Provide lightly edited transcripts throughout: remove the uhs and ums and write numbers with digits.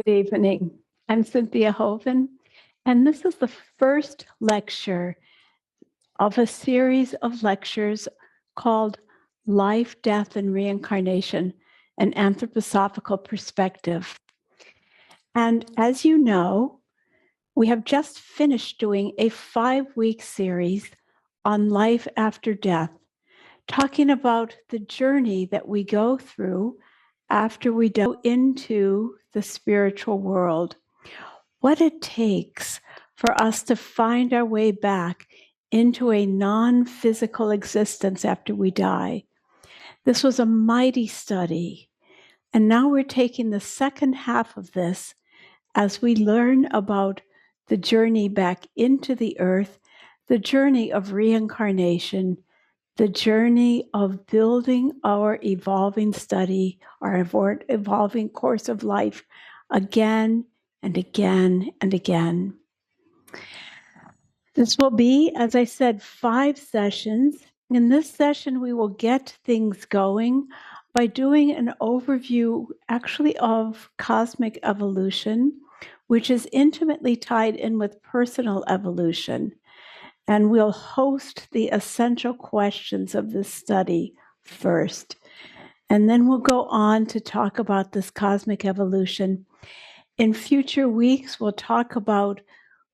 Good evening. I'm Cynthia Hoven, and this is the first lecture of a series of lectures called Life, Death, and Reincarnation, an Anthroposophical Perspective. And as you know, we have just finished doing a 5-week series on life after death, talking about the journey that we go through after we go into the spiritual world. What it takes for us to find our way back into a non-physical existence after we die. This was a mighty study. And now we're taking the second half of this as we learn about the journey back into the earth, the journey of reincarnation, the journey of building our evolving study, our evolving course of life again and again and again. This will be, as I said, 5 sessions. In this session, we will get things going by doing an overview actually of cosmic evolution, which is intimately tied in with personal evolution. And we'll host the essential questions of this study first. And then we'll go on to talk about this cosmic evolution. In future weeks, we'll talk about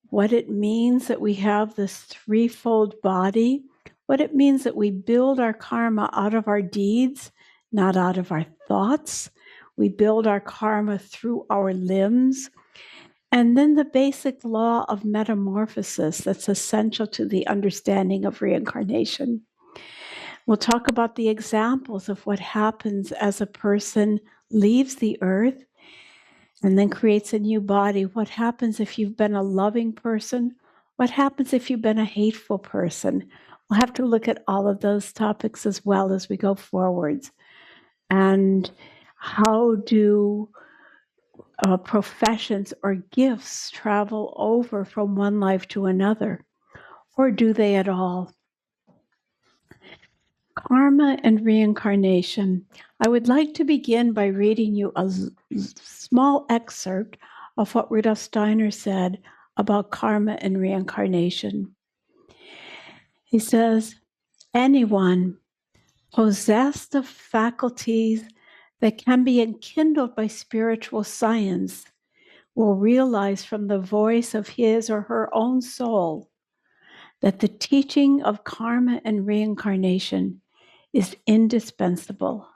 what it means that we have this threefold body, what it means that we build our karma out of our deeds, not out of our thoughts. We build our karma through our limbs. And then the basic law of metamorphosis that's essential to the understanding of reincarnation. We'll talk about the examples of what happens as a person leaves the earth and then creates a new body. What happens if you've been a loving person? What happens if you've been a hateful person? We'll have to look at all of those topics as well as we go forwards. And how do professions or gifts travel over from one life to another? Or do they at all? Karma and reincarnation. I would like to begin by reading you a small excerpt of what Rudolf Steiner said about karma and reincarnation. He says, anyone possessed of faculties that can be enkindled by spiritual science will realize from the voice of his or her own soul that the teaching of karma and reincarnation is indispensable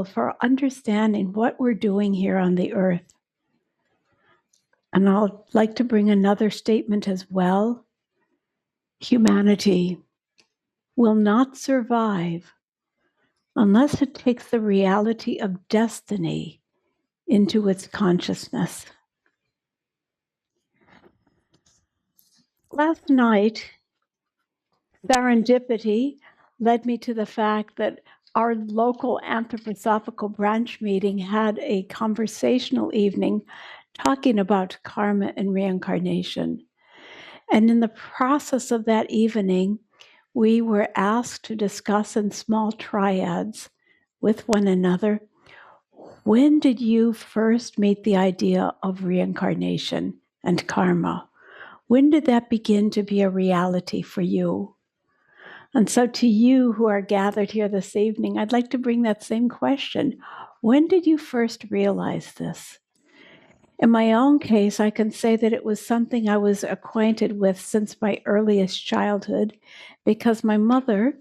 for understanding what we're doing here on the earth. And I'll like to bring another statement as well. Humanity will not survive unless it takes the reality of destiny into its consciousness. Last night, serendipity led me to the fact that our local anthroposophical branch meeting had a conversational evening talking about karma and reincarnation. And in the process of that evening, we were asked to discuss in small triads with one another, when did you first meet the idea of reincarnation and karma? When did that begin to be a reality for you? And so to you who are gathered here this evening, I'd like to bring that same question. When did you first realize this? In my own case, I can say that it was something I was acquainted with since my earliest childhood, because my mother,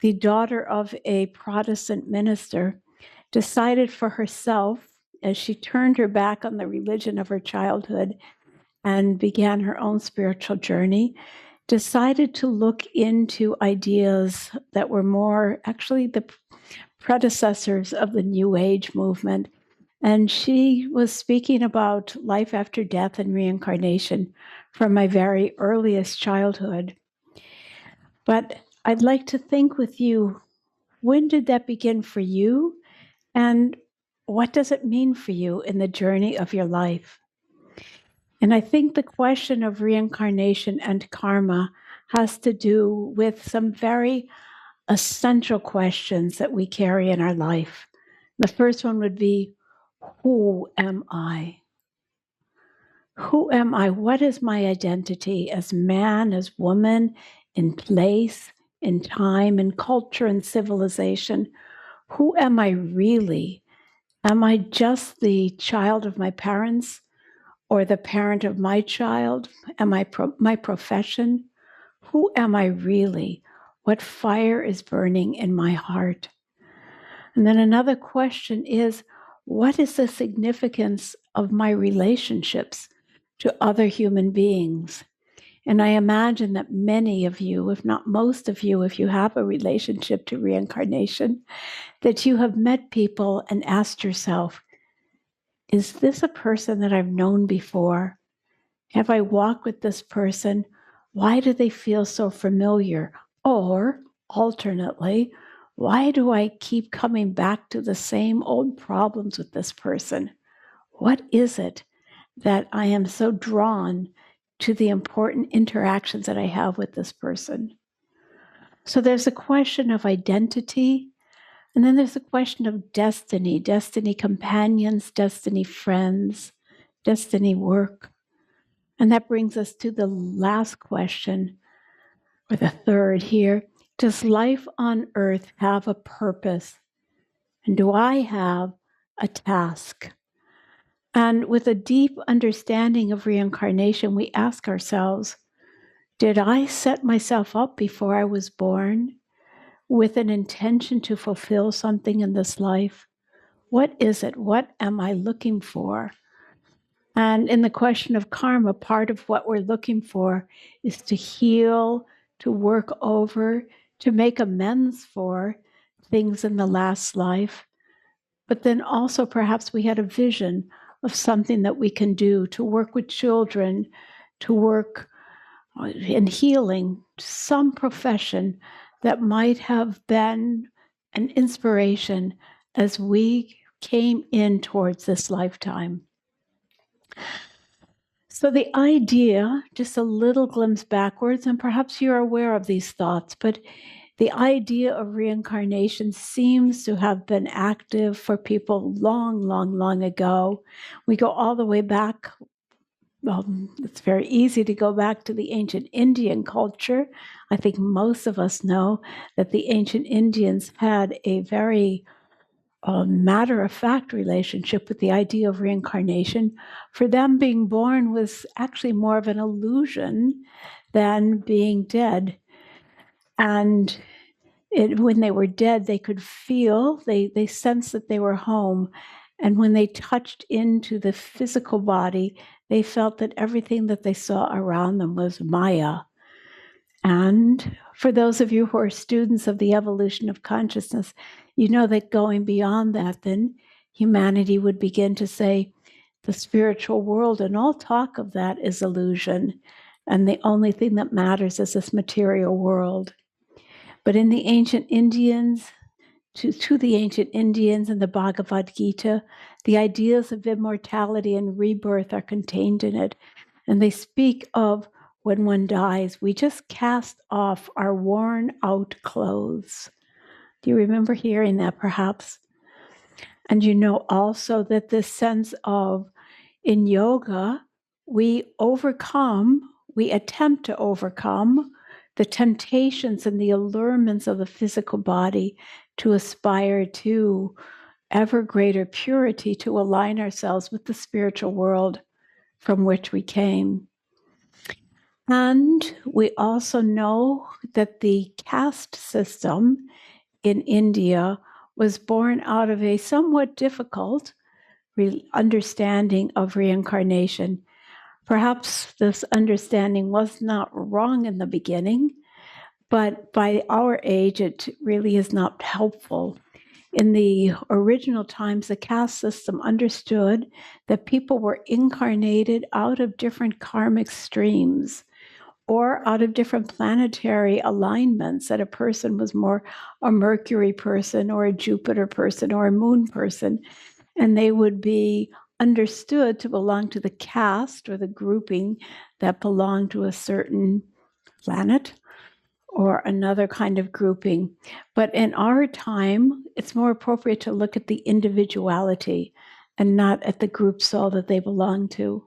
the daughter of a Protestant minister, decided for herself, as she turned her back on the religion of her childhood and began her own spiritual journey, decided to look into ideas that were more actually the predecessors of the New Age movement. And she was speaking about life after death and reincarnation from my very earliest childhood. But I'd like to think with you, when did that begin for you? And what does it mean for you in the journey of your life? And I think the question of reincarnation and karma has to do with some very essential questions that we carry in our life. The first one would be, Who am I? Who am I? What is my identity as man, as woman, in place, in time, in culture, and civilization? Who am I really? Am I just the child of my parents or the parent of my child? Am I my profession? Who am I really? What fire is burning in my heart? And then another question is, what is the significance of my relationships to other human beings? And I imagine that many of you, if not most of you, if you have a relationship to reincarnation, that you have met people and asked yourself, is this a person that I've known before? Have I walked with this person? Why do they feel so familiar? Or alternately, why do I keep coming back to the same old problems with this person? What is it that I am so drawn to the important interactions that I have with this person? So there's a question of identity, and then there's a question of destiny companions, destiny friends, destiny work. And that brings us to the last question, or the third here. Does life on earth have a purpose? And do I have a task? And with a deep understanding of reincarnation, we ask ourselves, did I set myself up before I was born with an intention to fulfill something in this life? What is it? What am I looking for? And in the question of karma, part of what we're looking for is to heal, to work over, to make amends for things in the last life. But then also perhaps we had a vision of something that we can do to work with children, to work in healing, some profession that might have been an inspiration as we came in towards this lifetime. So the idea, just a little glimpse backwards, and perhaps you're aware of these thoughts, but the idea of reincarnation seems to have been active for people long, long, long ago. We go all the way back. It's very easy to go back to the ancient Indian culture. I think most of us know that the ancient Indians had a very matter-of-fact relationship with the idea of reincarnation. For them, being born was actually more of an illusion than being dead. And when they were dead, they could feel, they sensed that they were home. And when they touched into the physical body, they felt that everything that they saw around them was Maya. And for those of you who are students of the evolution of consciousness, you know that going beyond that, then humanity would begin to say the spiritual world and all talk of that is illusion. And the only thing that matters is this material world. But in the ancient Indians, to the ancient Indians in the Bhagavad Gita, the ideas of immortality and rebirth are contained in it. And they speak of when one dies, we just cast off our worn out clothes. Do you remember hearing that perhaps? And you know also that this sense of, in yoga, we attempt to overcome the temptations and the allurements of the physical body to aspire to ever greater purity, to align ourselves with the spiritual world from which we came. And we also know that the caste system in India was born out of a somewhat difficult understanding of reincarnation. Perhaps this understanding was not wrong in the beginning, but by our age, it really is not helpful. In the original times, the caste system understood that people were incarnated out of different karmic streams or out of different planetary alignments, that a person was more a Mercury person or a Jupiter person or a moon person, and they would be understood to belong to the caste or the grouping that belonged to a certain planet or another kind of grouping. But in our time, it's more appropriate to look at the individuality and not at the group soul that they belong to.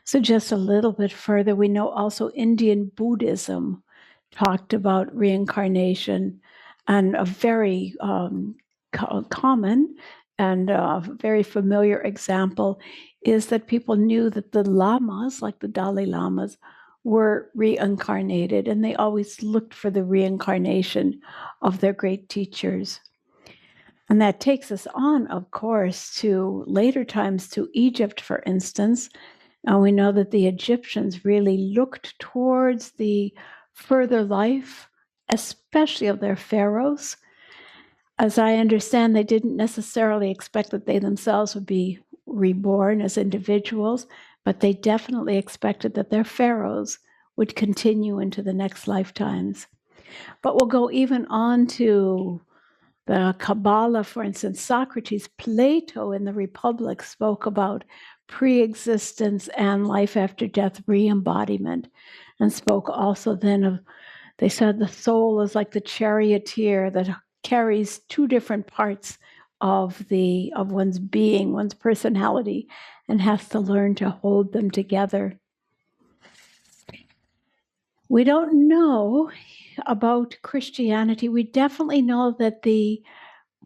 So just a little bit further, we know also Indian Buddhism talked about reincarnation, and a very common and very familiar example is that people knew that the lamas, like the Dalai Lamas, were reincarnated, and they always looked for the reincarnation of their great teachers. And that takes us on, of course, to later times, to Egypt, for instance. And we know that the Egyptians really looked towards the further life, especially of their pharaohs. As I understand, they didn't necessarily expect that they themselves would be reborn as individuals, but they definitely expected that their pharaohs would continue into the next lifetimes. But we'll go even on to the Kabbalah, for instance. Socrates, Plato in the Republic spoke about pre-existence and life after death re-embodiment, and spoke also then of, they said the soul is like the charioteer that carries two different parts of one's being, one's personality, and has to learn to hold them together. We don't know about Christianity. We definitely know that the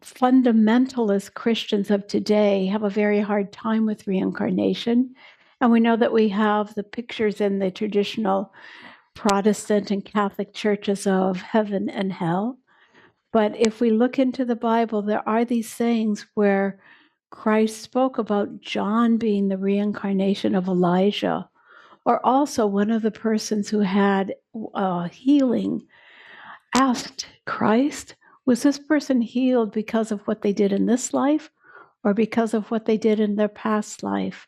fundamentalist Christians of today have a very hard time with reincarnation. And we know that we have the pictures in the traditional Protestant and Catholic churches of heaven and hell. But if we look into the Bible, there are these sayings where Christ spoke about John being the reincarnation of Elijah, or also one of the persons who had healing asked Christ, was this person healed because of what they did in this life or because of what they did in their past life?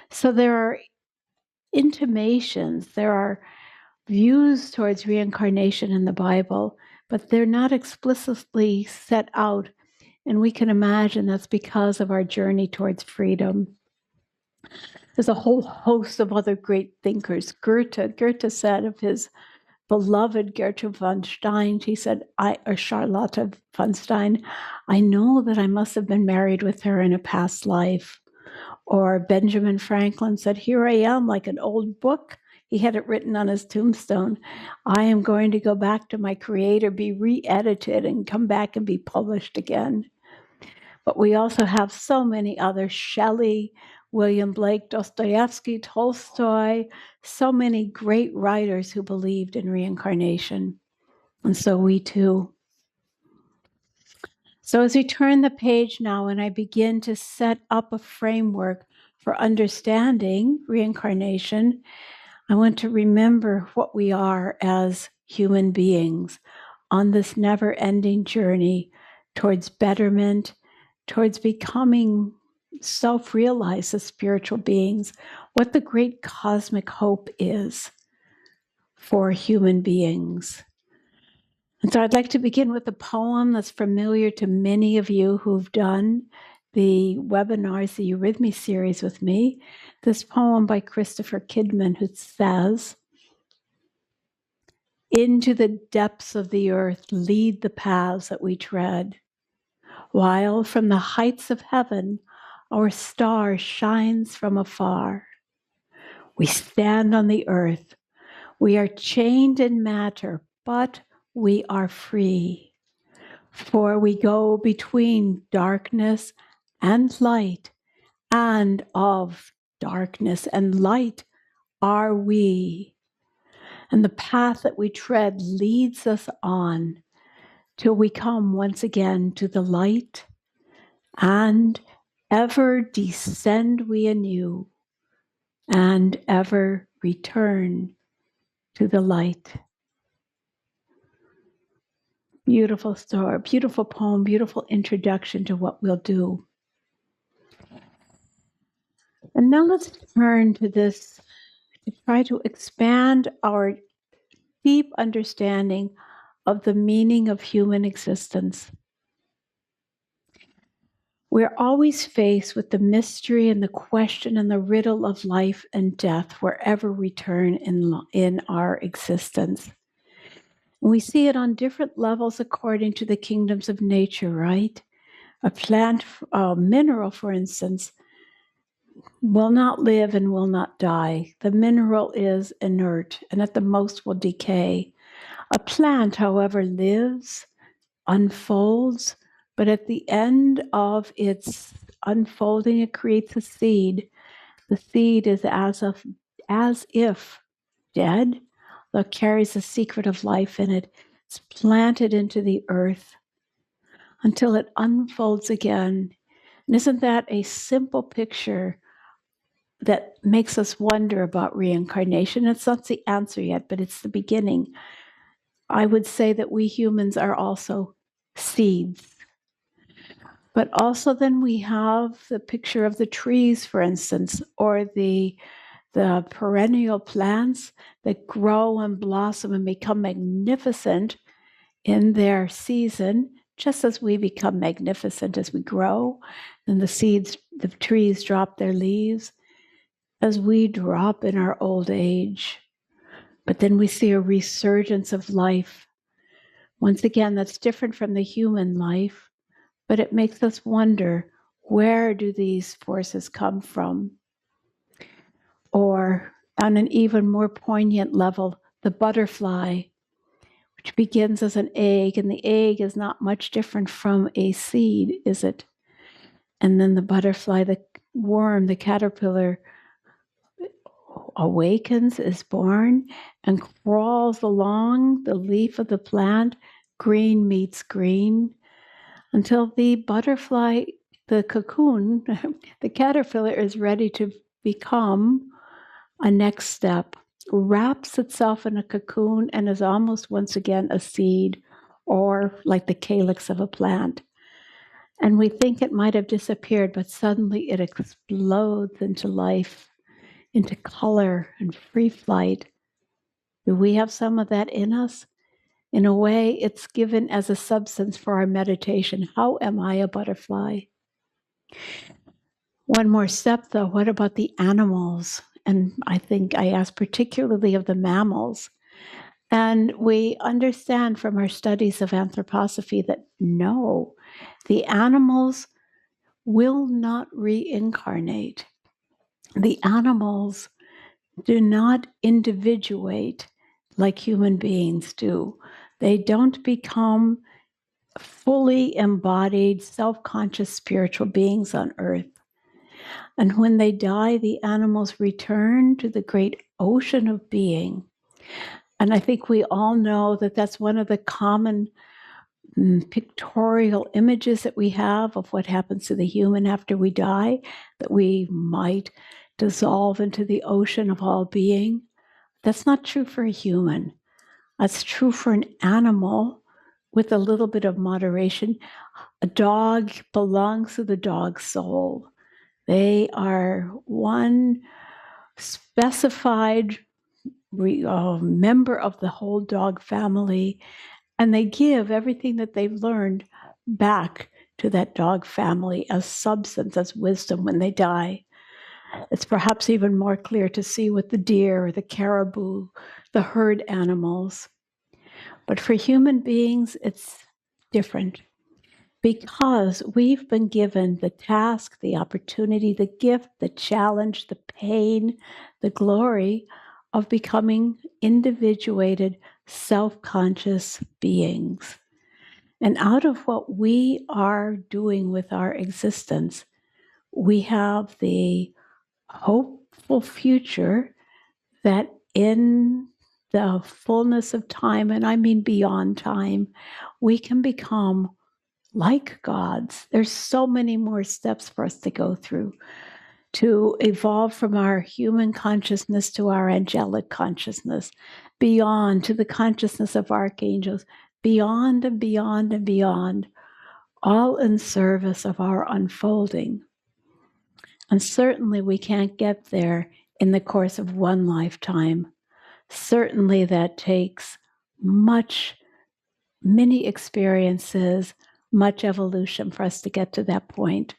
So there are intimations, there are views towards reincarnation in the Bible, but they're not explicitly set out. And we can imagine that's because of our journey towards freedom. There's a whole host of other great thinkers. Goethe said of his beloved Gertrude von Stein, she said, or Charlotte von Stein, I know that I must have been married with her in a past life. Or Benjamin Franklin said, here I am, like an old book. He had it written on his tombstone. I am going to go back to my creator, be re-edited, and come back and be published again. But we also have so many others, Shelley, William Blake, Dostoevsky, Tolstoy, so many great writers who believed in reincarnation. And so we too. So as we turn the page now and I begin to set up a framework for understanding reincarnation, I want to remember what we are as human beings on this never-ending journey towards betterment, towards becoming self-realized as spiritual beings, what the great cosmic hope is for human beings. And so I'd like to begin with a poem that's familiar to many of you who've done the webinars, the Eurythmy series with me. This poem by Christopher Kidman, who says, into the depths of the earth lead the paths that we tread, while from the heights of heaven our star shines from afar. We stand on the earth. We are chained in matter, but we are free. For we go between darkness and light, and of darkness and light are we. And the path that we tread leads us on till we come once again to the light, and ever descend we anew, and ever return to the light. Beautiful story, beautiful poem, beautiful introduction to what we'll do. And now let's turn to this to try to expand our deep understanding of the meaning of human existence. We're always faced with the mystery and the question and the riddle of life and death wherever we turn in our existence. We see it on different levels according to the kingdoms of nature, right? A plant, a mineral, for instance, will not live and will not die. The mineral is inert and at the most will decay. A plant, however, lives, unfolds, but at the end of its unfolding, it creates a seed. The seed is as if dead, though it carries the secret of life in it. It's planted into the earth until it unfolds again. And isn't that a simple picture that makes us wonder about reincarnation? It's not the answer yet, but it's the beginning. I would say that we humans are also seeds. But also then we have the picture of the trees, for instance, or the perennial plants that grow and blossom and become magnificent in their season, just as we become magnificent as we grow. And the trees drop their leaves as we drop in our old age. But then we see a resurgence of life. Once again, that's different from the human life, but it makes us wonder, where do these forces come from? Or on an even more poignant level, the butterfly, which begins as an egg, and the egg is not much different from a seed, is it? And then the butterfly, the worm, the caterpillar, awakens, is born, and crawls along the leaf of the plant, green meets green, until the butterfly, the cocoon, the caterpillar is ready to become a next step, wraps itself in a cocoon and is almost once again a seed, or like the calyx of a plant. And we think it might have disappeared, but suddenly it explodes into life, into color and free flight. Do we have some of that in us? In a way, it's given as a substance for our meditation. How am I a butterfly? One more step, though. What about the animals? And I think I ask particularly of the mammals. And we understand from our studies of anthroposophy that no, the animals will not reincarnate. The animals do not individuate like human beings do. They don't become fully embodied, self-conscious spiritual beings on earth. And when they die, the animals return to the great ocean of being. And I think we all know that that's one of the common pictorial images that we have of what happens to the human after we die, that we might dissolve into the ocean of all being. That's not true for a human. That's true for an animal with a little bit of moderation. A dog belongs to the dog soul. They are one specified member of the whole dog family, and they give everything that they've learned back to that dog family as substance, as wisdom when they die. It's perhaps even more clear to see with the deer, the caribou, the herd animals. But for human beings, it's different, because we've been given the task, the opportunity, the gift, the challenge, the pain, the glory of becoming individuated, self-conscious beings. And out of what we are doing with our existence, we have the hopeful future that in the fullness of time, and I mean beyond time, we can become like gods. There's so many more steps for us to go through to evolve from our human consciousness to our angelic consciousness, beyond to the consciousness of archangels, beyond and beyond and beyond, all in service of our unfolding. And certainly we can't get there in the course of one lifetime. Certainly that takes many experiences, much evolution for us to get to that point.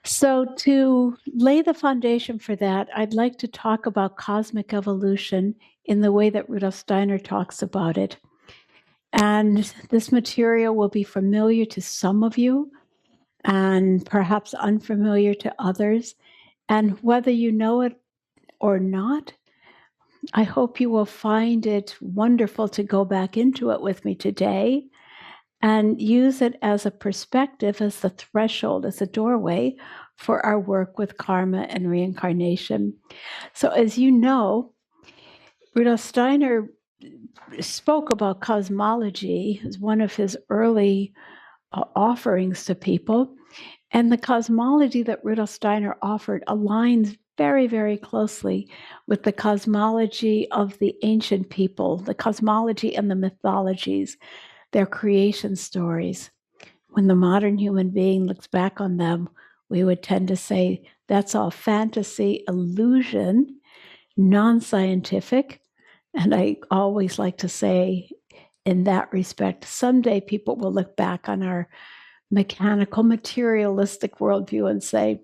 So to lay the foundation for that, I'd like to talk about cosmic evolution in the way that Rudolf Steiner talks about it. And this material will be familiar to some of you and perhaps unfamiliar to others. And whether you know it or not, I hope you will find it wonderful to go back into it with me today and use it as a perspective, as the threshold, as a doorway for our work with karma and reincarnation. So, as you know, Rudolf Steiner spoke about cosmology as one of his early offerings to people. And the cosmology that Rudolf Steiner offered aligns very, very closely with the cosmology of the ancient people, the cosmology and the mythologies, their creation stories. When the modern human being looks back on them, we would tend to say that's all fantasy, illusion, non-scientific. And I always like to say, in that respect, someday people will look back on our mechanical, materialistic worldview and say,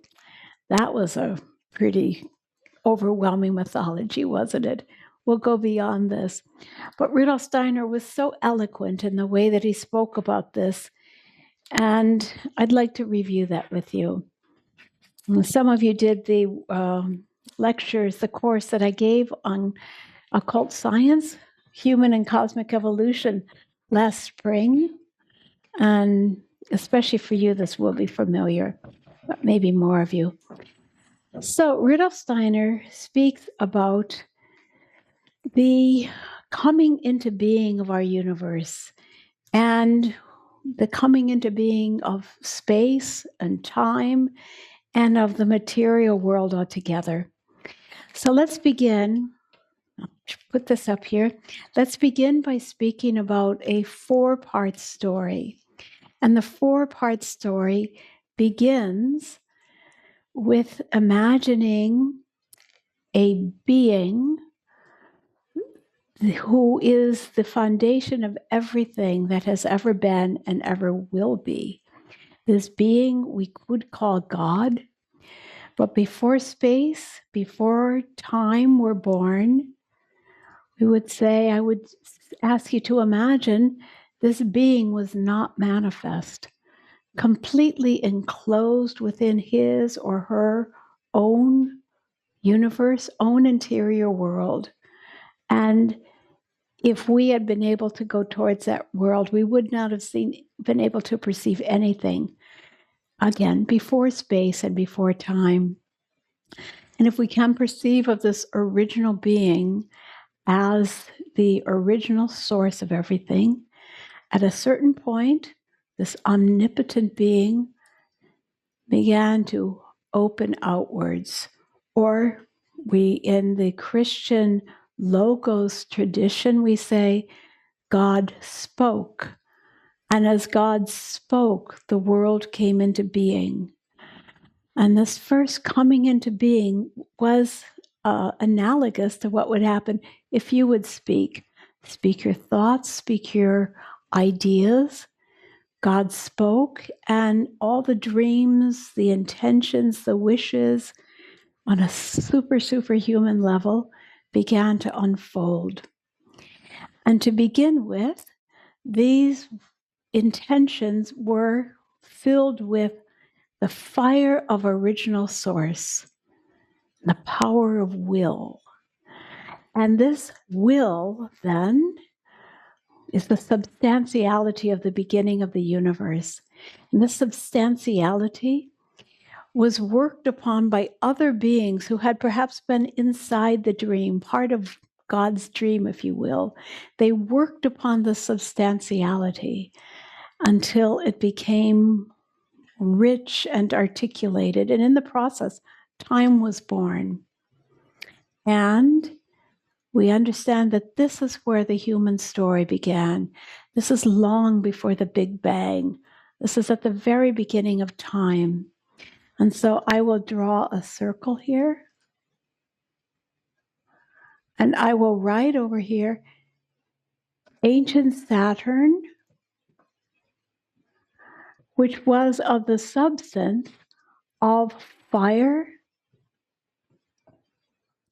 that was a pretty overwhelming mythology, wasn't it? We'll go beyond this. But Rudolf Steiner was so eloquent in the way that he spoke about this, and I'd like to review that with you. Some of you did the lectures, the course that I gave on occult science, human and cosmic evolution last spring. And especially for you, this will be familiar, but maybe more of you. So Rudolf Steiner speaks about the coming into being of our universe and the coming into being of space and time and of the material world altogether. So let's begin. I'll put this up here. Let's begin by speaking about a 4-part story. And the 4-part story begins with imagining a being who is the foundation of everything that has ever been and ever will be. This being we could call God, but before space, before time were born, we would say, I would ask you to imagine this being was not manifest, completely enclosed within his or her own universe, own interior world. And if we had been able to go towards that world, we would not have been able to perceive anything, again, before space and before time. And if we can perceive of this original being as the original source of everything, at a certain point, this omnipotent being began to open outwards. Or we, in the Christian Logos tradition, we say, God spoke. And as God spoke, the world came into being. And this first coming into being was analogous to what would happen if you would speak. Speak your thoughts, speak your ideas. God spoke, and all the dreams, the intentions, the wishes on a superhuman level began to unfold. And to begin with, these intentions were filled with the fire of original source, the power of will. And this will, then, is the substantiality of the beginning of the universe. And this substantiality was worked upon by other beings who had perhaps been inside the dream, part of God's dream, if you will. They worked upon the substantiality until it became rich and articulated. And in the process, time was born. And we understand that this is where the human story began. This is long before the Big Bang. This is at the very beginning of time. And so I will draw a circle here. And I will write over here, ancient Saturn, which was of the substance of fire,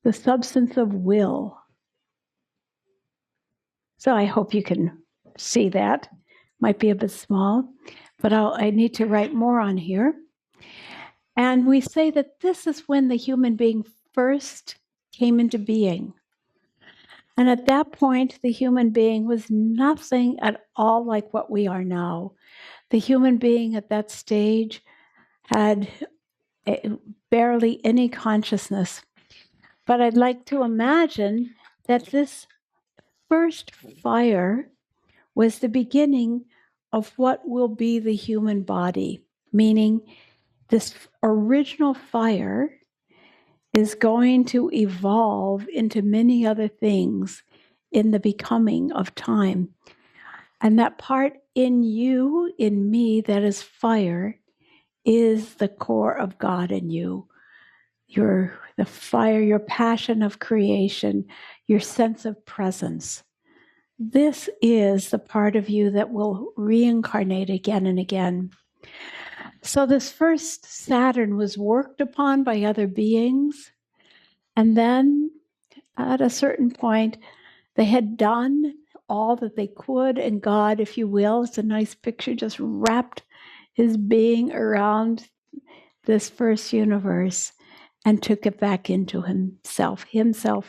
the substance of will. So I hope you can see that. Might be a bit small, but I need to write more on here. And we say that this is when the human being first came into being. And at that point, the human being was nothing at all like what we are now. The human being at that stage had barely any consciousness. But I'd like to imagine that this first fire was the beginning of what will be the human body, meaning this original fire is going to evolve into many other things in the becoming of time. And that part in you, in me, that is fire, is the core of God in you. The fire, your passion of creation, your sense of presence. This is the part of you that will reincarnate again and again. So this first Saturn was worked upon by other beings. And then at a certain point, they had done all that they could. And God, if you will, it's a nice picture, just wrapped his being around this first universe and took it back into himself,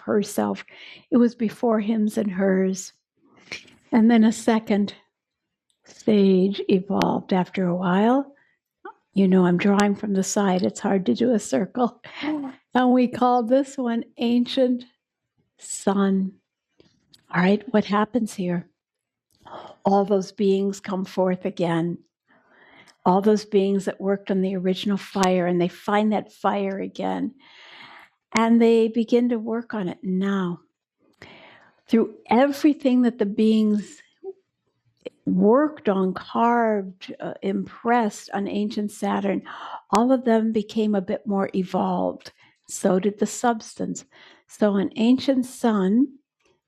herself. It was before hims and hers. And then a second stage evolved after a while. You know, I'm drawing from the side. It's hard to do a circle. And we call this one Ancient Sun. All right, what happens here? All those beings come forth again. All those beings that worked on the original fire, and they find that fire again. And they begin to work on it now. Through everything that the beings worked on, carved, impressed on ancient Saturn, all of them became a bit more evolved. So did the substance. So an ancient sun,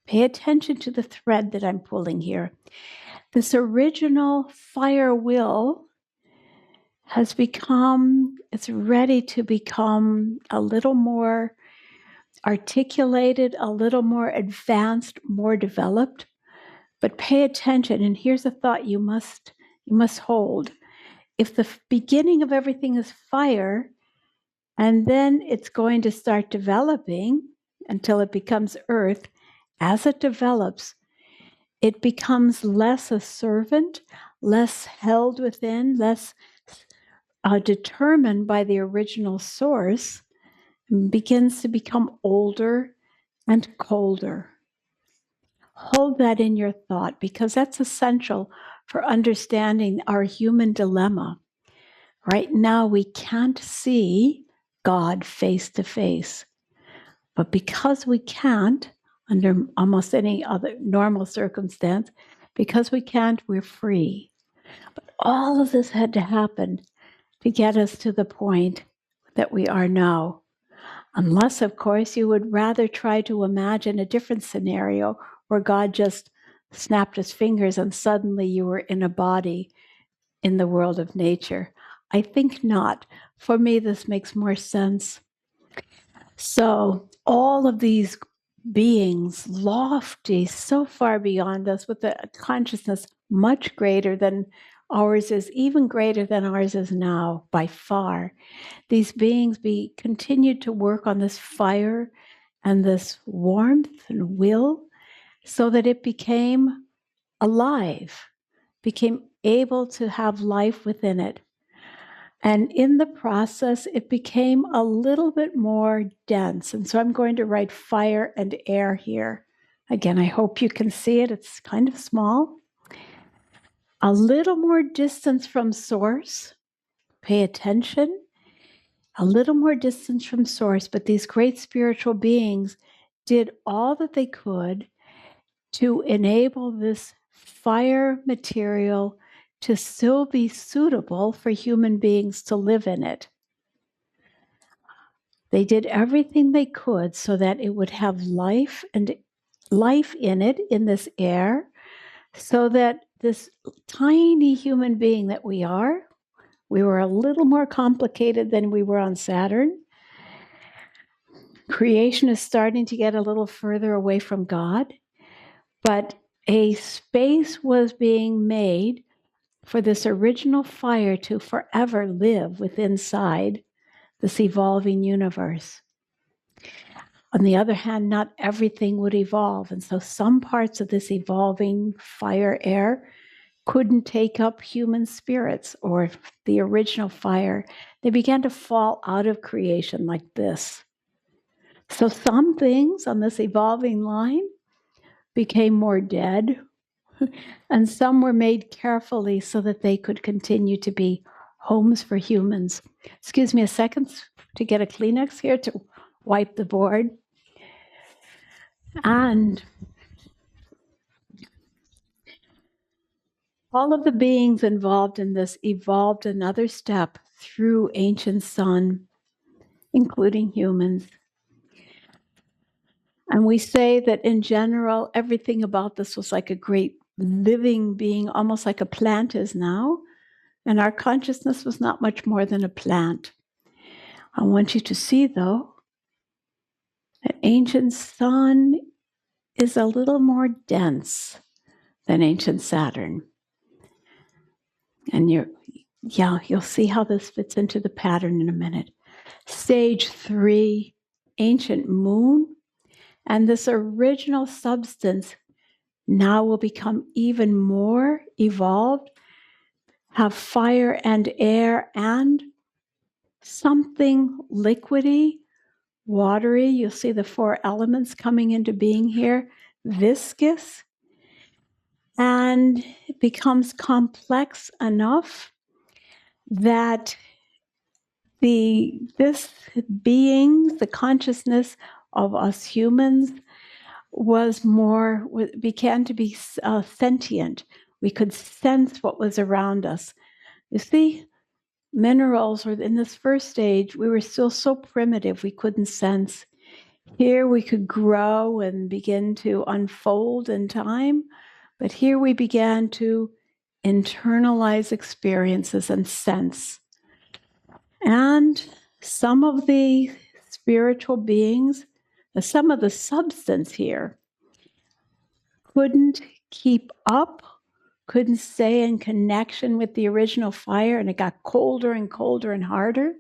pay attention to the thread that I'm pulling here. This original fire will has become, it's ready to become a little more articulated, a little more advanced, more developed. But pay attention, and here's a thought you must hold. If the beginning of everything is fire, and then it's going to start developing until it becomes earth, as it develops, it becomes less a servant, less held within, less determined by the original source, and begins to become older and colder. Hold that in your thought, because that's essential for understanding our human dilemma. Right now, we can't see God face to face. But because we can't, under almost any other normal circumstance, because we can't, we're free. But all of this had to happen to get us to the point that we are now. Unless, of course, you would rather try to imagine a different scenario where God just snapped his fingers and suddenly you were in a body in the world of nature. I think not. For me, this makes more sense. So all of these beings, lofty, so far beyond us, with a consciousness much greater than ours is, even greater than ours is now, by far. These beings continued to work on this fire and this warmth and will so that it became alive, became able to have life within it. And in the process, it became a little bit more dense. And so I'm going to write fire and air here. Again, I hope you can see it. It's kind of small. A little more distance from source. Pay attention. A little more distance from source, but these great spiritual beings did all that they could to enable this fire material to still be suitable for human beings to live in it. They did everything they could so that it would have life and life in it, in this air, so that this tiny human being that we were a little more complicated than we were on Saturn. Creation is starting to get a little further away from God, but a space was being made for this original fire to forever live within inside this evolving universe. On the other hand, not everything would evolve. And so some parts of this evolving fire air couldn't take up human spirits or the original fire. They began to fall out of creation like this. So some things on this evolving line became more dead, and some were made carefully so that they could continue to be homes for humans. Excuse me a second to get a Kleenex here to wipe the board. And all of the beings involved in this evolved another step through ancient sun, including humans. And we say that in general, everything about this was like a great living being, almost like a plant is now. And our consciousness was not much more than a plant. I want you to see, though, that ancient sun is a little more dense than ancient Saturn. And you'll see how this fits into the pattern in a minute. Stage 3, ancient moon, and this original substance now will become even more evolved, have fire and air and something liquidy, watery. You'll see the 4 elements coming into being here, viscous, and it becomes complex enough that this being, the consciousness of us humans, began to be sentient. We could sense what was around us. You see, minerals were in this first stage, we were still so primitive, we couldn't sense. Here we could grow and begin to unfold in time, but here we began to internalize experiences and sense. And some of the spiritual beings, some of the substance here, couldn't keep up, couldn't stay in connection with the original fire, and it got colder and colder and harder.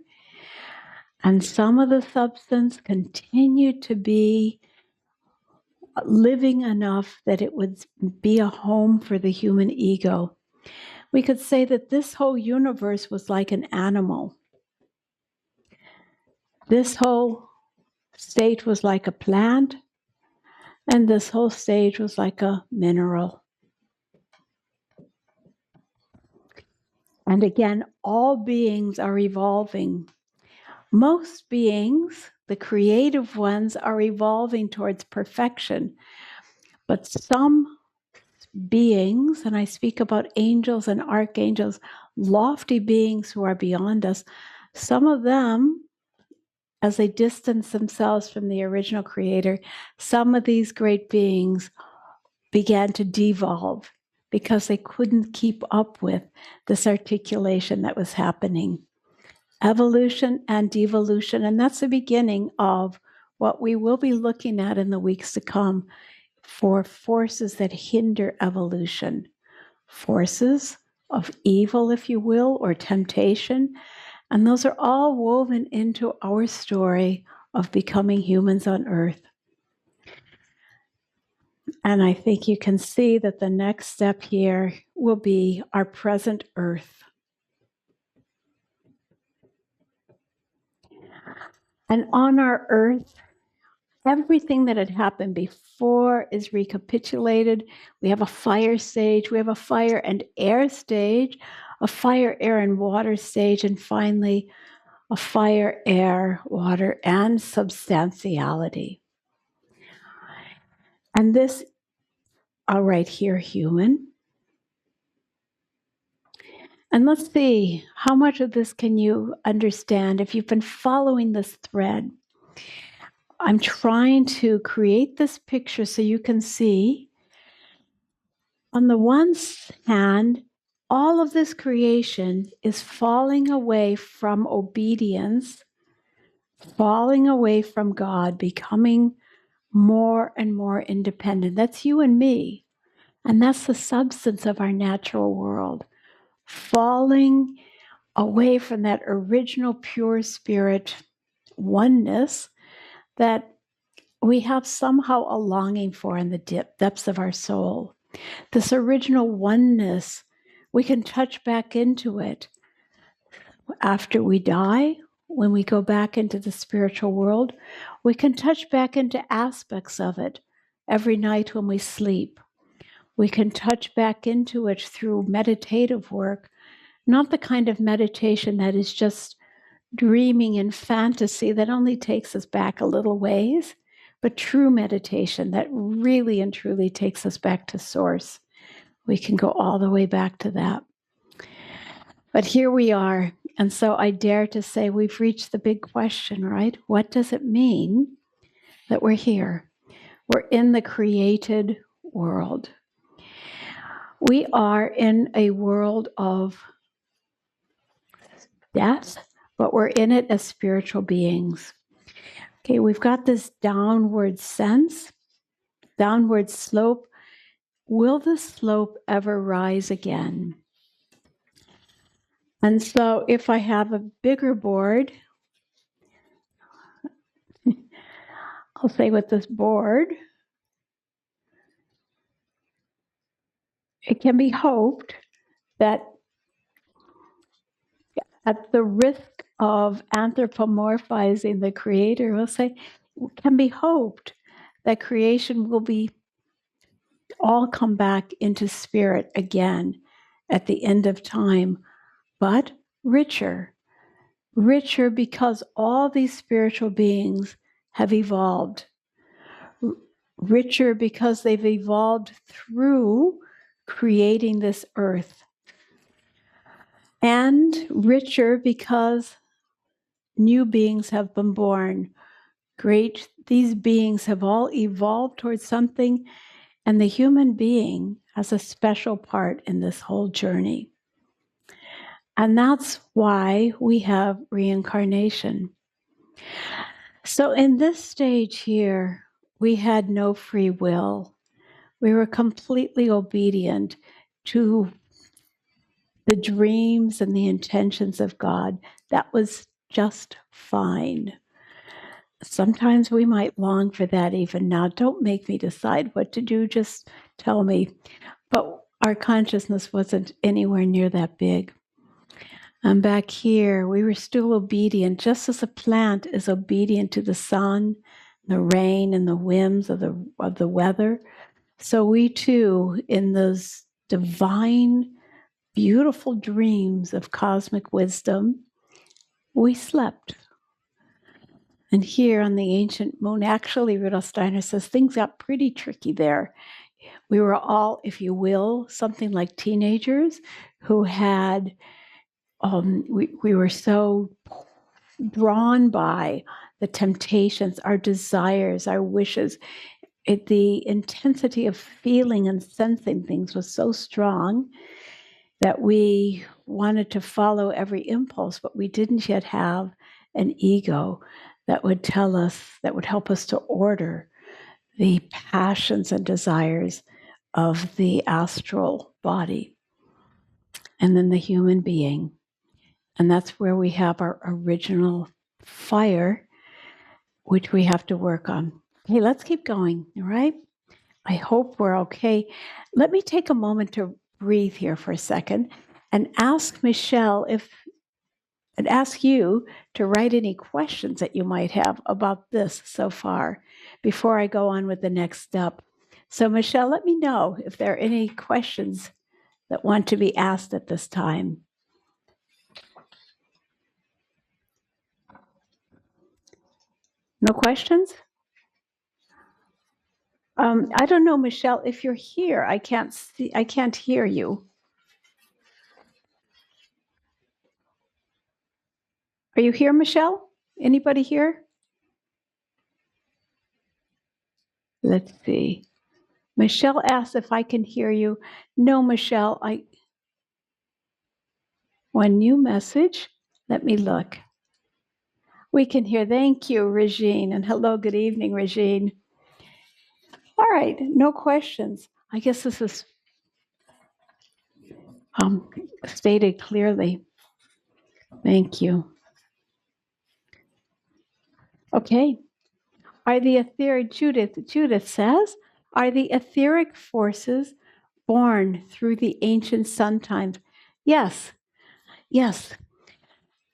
And some of the substance continued to be living enough that it would be a home for the human ego. We could say that this whole universe was like an animal. This whole state was like a plant, and this whole stage was like a mineral. And again, all beings are evolving. Most beings, the creative ones, are evolving towards perfection. But some beings, and I speak about angels and archangels, lofty beings who are beyond us, some of them, as they distance themselves from the original creator, some of these great beings began to devolve because they couldn't keep up with this articulation that was happening. Evolution and devolution, and that's the beginning of what we will be looking at in the weeks to come for forces that hinder evolution, forces of evil, if you will, or temptation. And those are all woven into our story of becoming humans on Earth. And I think you can see that the next step here will be our present Earth. And on our Earth, everything that had happened before is recapitulated. We have a fire stage, we have a fire and air stage, a fire, air, and water stage, and finally, a fire, air, water, and substantiality. And this, all right, here, human. And let's see, how much of this can you understand if you've been following this thread? I'm trying to create this picture so you can see, on the one hand, all of this creation is falling away from obedience, falling away from God, becoming more and more independent. That's you and me. And that's the substance of our natural world, falling away from that original pure spirit oneness that we have somehow a longing for in the depths of our soul. This original oneness, we can touch back into it after we die. When we go back into the spiritual world, we can touch back into aspects of it every night when we sleep. We can touch back into it through meditative work, not the kind of meditation that is just dreaming in fantasy that only takes us back a little ways, but true meditation that really and truly takes us back to source. We can go all the way back to that. But here we are. And so I dare to say we've reached the big question, right? What does it mean that we're here? We're in the created world. We are in a world of death, but we're in it as spiritual beings. Okay, we've got this downward sense, downward slope. Will the slope ever rise again? And so if I have a bigger board, I'll say with this board, it can be hoped that at the risk of anthropomorphizing the creator, we'll say, it can be hoped that creation will be all come back into spirit again at the end of time, but richer because all these spiritual beings have evolved. Richer because they've evolved through creating this earth. And richer because new beings have been born. Great, these beings have all evolved towards something, and the human being has a special part in this whole journey. And that's why we have reincarnation. So in this stage here, we had no free will. We were completely obedient to the dreams and the intentions of God. That was just fine. Sometimes we might long for that even now. Don't make me decide what to do, just tell me. But our consciousness wasn't anywhere near that big. And back here, we were still obedient, just as a plant is obedient to the sun, the rain, and the whims of the weather. So we too, in those divine, beautiful dreams of cosmic wisdom, we slept. And here on the ancient moon, actually, Rudolf Steiner says things got pretty tricky there. We were all, if you will, something like teenagers who had, we were so drawn by the temptations, our desires, our wishes. The intensity of feeling and sensing things was so strong that we wanted to follow every impulse, but we didn't yet have an ego that would tell us, that would help us to order the passions and desires of the astral body and then the human being. And that's where we have our original fire, which we have to work on. Okay, let's keep going, all right? I hope we're okay. Let me take a moment to breathe here for a second and ask Michelle and ask you to write any questions that you might have about this so far before I go on with the next step. So Michelle, let me know if there are any questions that want to be asked at this time. No questions? I don't know, Michelle, if you're here, I can't hear you. Are you here, Michelle? Anybody here? Let's see. Michelle asked if I can hear you. No, Michelle, one new message. Let me look. We can hear. Thank you, Regine. And hello, good evening, Regine. All right, no questions. I guess this is stated clearly. Thank you. Okay. Are the etheric, Judith says, are the etheric forces born through the ancient sun times? Yes, yes.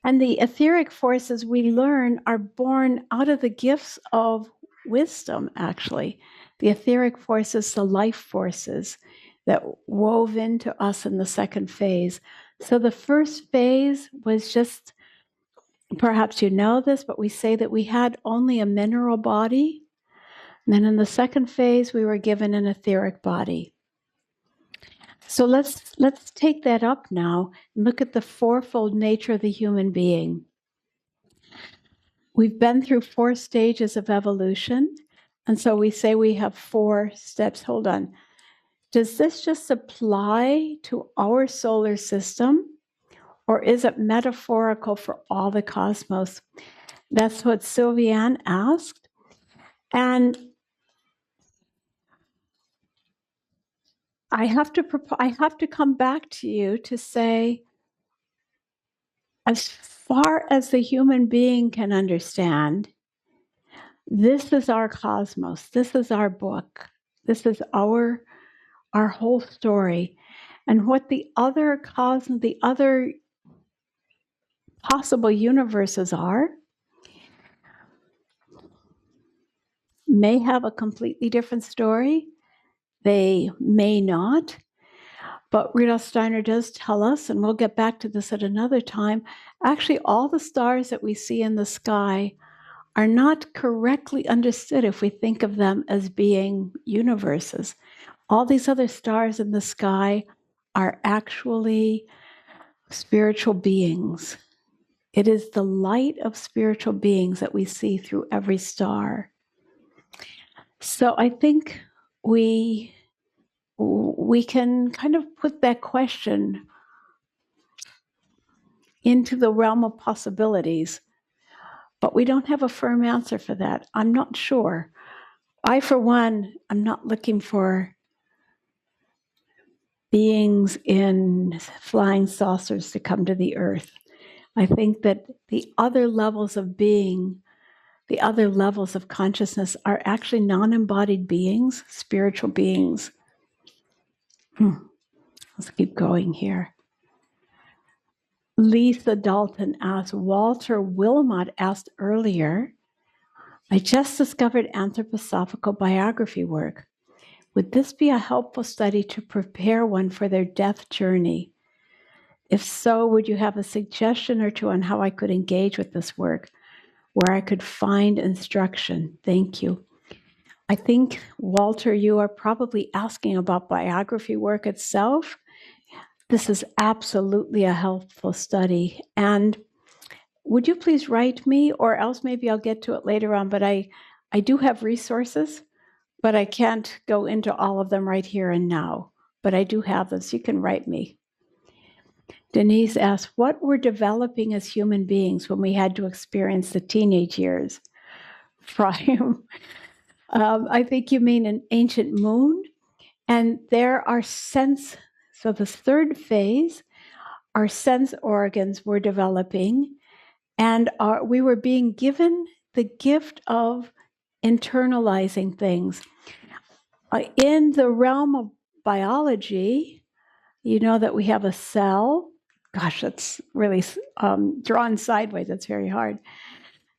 And the etheric forces we learn are born out of the gifts of wisdom, actually. The etheric forces, the life forces that wove into us in the second phase. So the first phase was just, perhaps you know this, but we say that we had only a mineral body. And then in the second phase, we were given an etheric body. So let's take that up now and look at the fourfold nature of the human being. We've been through 4 stages of evolution, and so we say we have 4 steps. Hold on. Does this just apply to our solar system, or is it metaphorical for all the cosmos? That's what Sylviane asked. And I have to come back to you to say, as far as the human being can understand, this is our cosmos. This is our book. This is our whole story. And what the other possible universes are may have a completely different story. They may not. But Rudolf Steiner does tell us, and we'll get back to this at another time, actually all the stars that we see in the sky are not correctly understood if we think of them as being universes. All these other stars in the sky are actually spiritual beings. It is the light of spiritual beings that we see through every star. So I think we can kind of put that question into the realm of possibilities, but we don't have a firm answer for that. I'm not sure. I, for one, am not looking for beings in flying saucers to come to the earth. I think that the other levels of being, the other levels of consciousness are actually non-embodied beings, spiritual beings. Let's keep going here. Lisa Dalton asked, Walter Wilmot asked earlier, I just discovered anthroposophical biography work. Would this be a helpful study to prepare one for their death journey? If so, would you have a suggestion or two on how I could engage with this work, where I could find instruction? Thank you. I think, Walter, you are probably asking about biography work itself. This is absolutely a helpful study. And would you please write me, or else maybe I'll get to it later on, but I do have resources, but I can't go into all of them right here and now. But I do have this. You can write me. Denise asked, what were developing as human beings when we had to experience the teenage years? I think you mean an ancient moon. And there are so the third phase, our sense organs were developing, and we were being given the gift of internalizing things. In the realm of biology, you know that we have a cell. Gosh, that's really drawn sideways. That's very hard.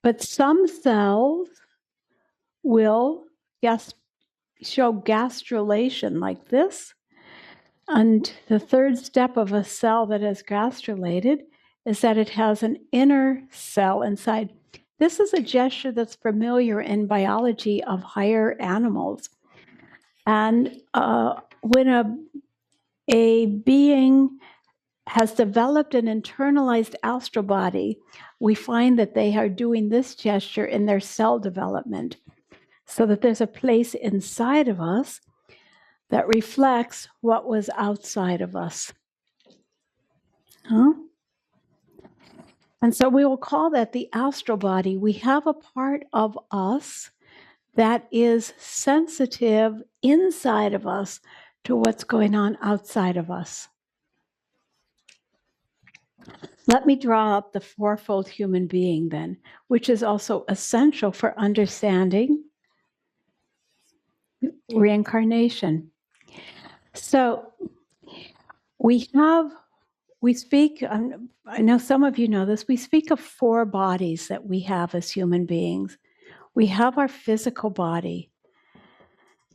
But some cells will show gastrulation like this. And the third step of a cell that is gastrulated is that it has an inner cell inside. This is a gesture that's familiar in biology of higher animals. And when a being has developed an internalized astral body, we find that they are doing this gesture in their cell development, so that there's a place inside of us that reflects what was outside of us. And so we will call that the astral body. We have a part of us that is sensitive inside of us to what's going on outside of us. Let me draw up the fourfold human being then, which is also essential for understanding reincarnation. So we speak, I know some of you know this, we speak of 4 bodies that we have as human beings. We have our physical body.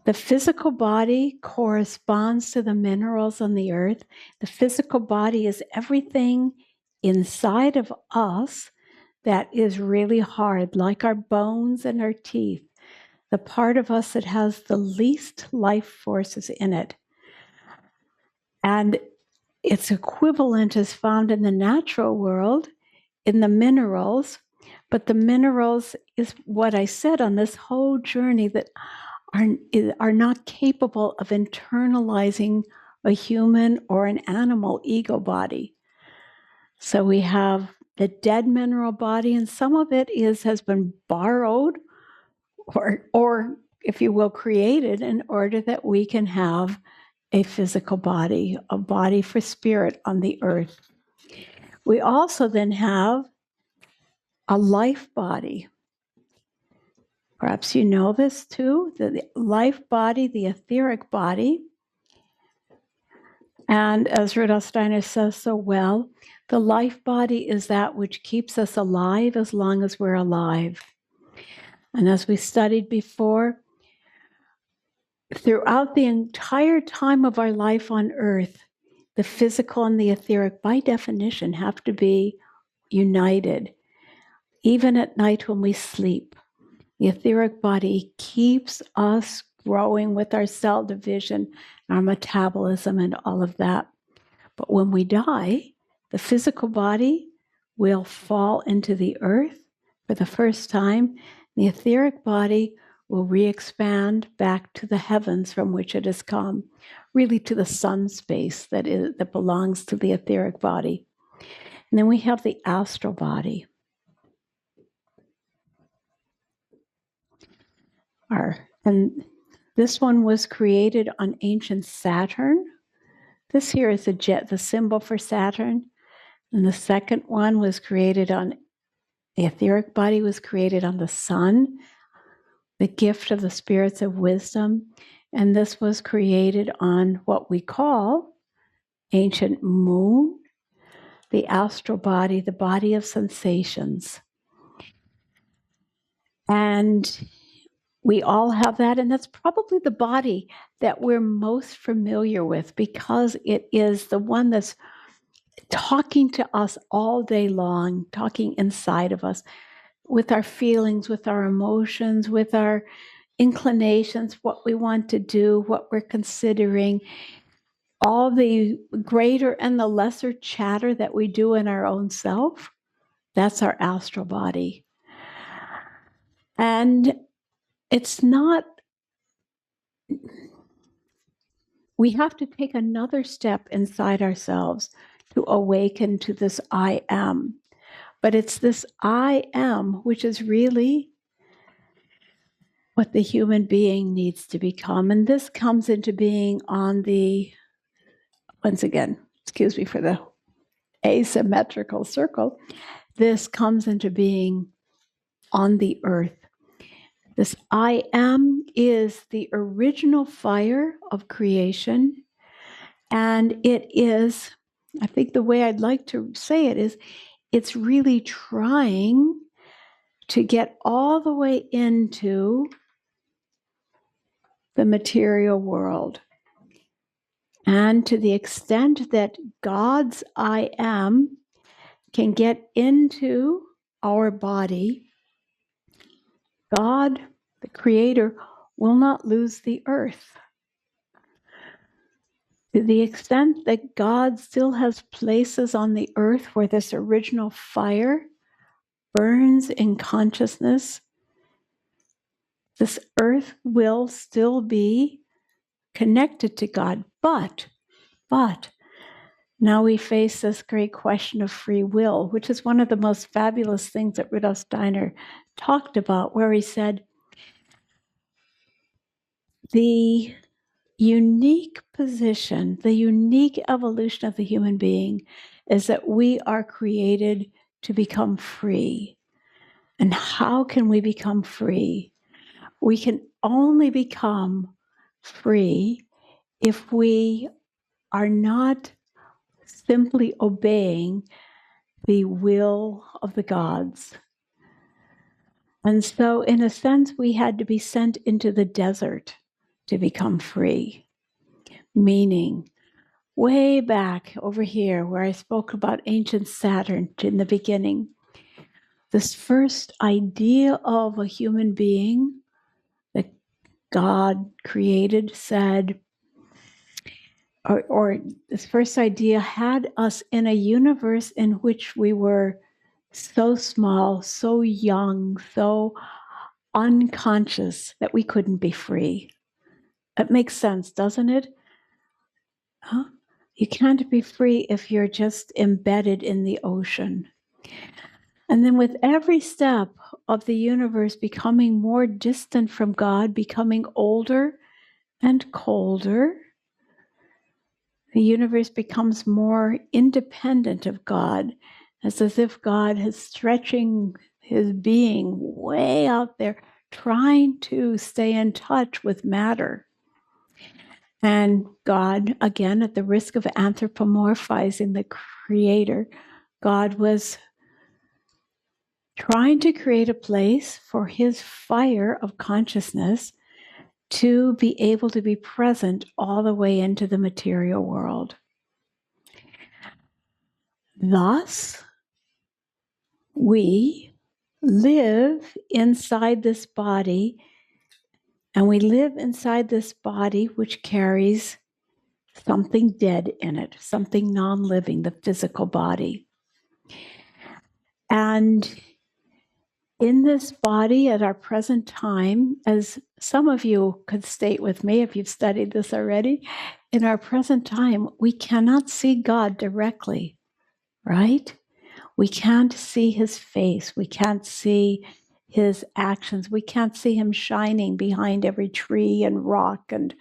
The physical body corresponds to the minerals on the earth. The physical body is everything inside of us that is really hard, like our bones and our teeth, the part of us that has the least life forces in it. And its equivalent is found in the natural world, in the minerals, but the minerals is what I said on this whole journey that are not capable of internalizing a human or an animal ego body. So we have the dead mineral body, and some of it has been borrowed or if you will, created in order that we can have a physical body, a body for spirit on the earth. We also then have a life body. Perhaps you know this too, the life body, the etheric body. And as Rudolf Steiner says so well, the life body is that which keeps us alive as long as we're alive. And as we studied before, throughout the entire time of our life on earth, the physical and the etheric, by definition, have to be united. Even at night when we sleep, the etheric body keeps us growing with our cell division, our metabolism, and all of that. But when we die, the physical body will fall into the earth for the first time. The etheric body will re-expand back to the heavens from which it has come, really to the sun space that belongs to the etheric body. And then we have the astral body. And this one was created on ancient Saturn. This here is the symbol for Saturn. And the second one was created on, the etheric body was created on the sun, the gift of the spirits of wisdom. And this was created on what we call ancient moon, the astral body, the body of sensations. And we all have that, and that's probably the body that we're most familiar with because it is the one that's talking to us all day long, talking inside of us with our feelings, with our emotions, with our inclinations, what we want to do, what we're considering, all the greater and the lesser chatter that we do in our own self. That's our astral body. And it's not, we have to take another step inside ourselves to awaken to this I am. But it's this I am, which is really what the human being needs to become. And this comes into being on the, once again, excuse me for the asymmetrical circle, this comes into being on the earth. This I am is the original fire of creation. And it is, I think the way I'd like to say it is, it's really trying to get all the way into the material world. And to the extent that God's I am can get into our body, God, the Creator, will not lose the earth. To the extent that God still has places on the earth where this original fire burns in consciousness, this earth will still be connected to God. But now we face this great question of free will, which is one of the most fabulous things that Rudolf Steiner talked about, where he said, the unique position, the unique evolution of the human being is that we are created to become free. And how can we become free? We can only become free if we are not simply obeying the will of the gods. And so, in a sense, we had to be sent into the desert to become free. Meaning, way back over here, where I spoke about ancient Saturn in the beginning, this first idea of a human being that God created said, or this first idea had us in a universe in which we were so small, so young, so unconscious that we couldn't be free. It makes sense, doesn't it? Huh? You can't be free if you're just embedded in the ocean. And then with every step of the universe becoming more distant from God, becoming older and colder, the universe becomes more independent of God. It's as if God is stretching his being way out there, trying to stay in touch with matter. And God, again, at the risk of anthropomorphizing the creator, God was trying to create a place for his fire of consciousness to be able to be present all the way into the material world. Thus, we live inside this body, and we live inside this body which carries something dead in it, something non-living, the physical body. And in this body at our present time, as some of you could state with me if you've studied this already, in our present time, we cannot see God directly, right? We can't see his face. We can't see his actions. We can't see him shining behind every tree and rock and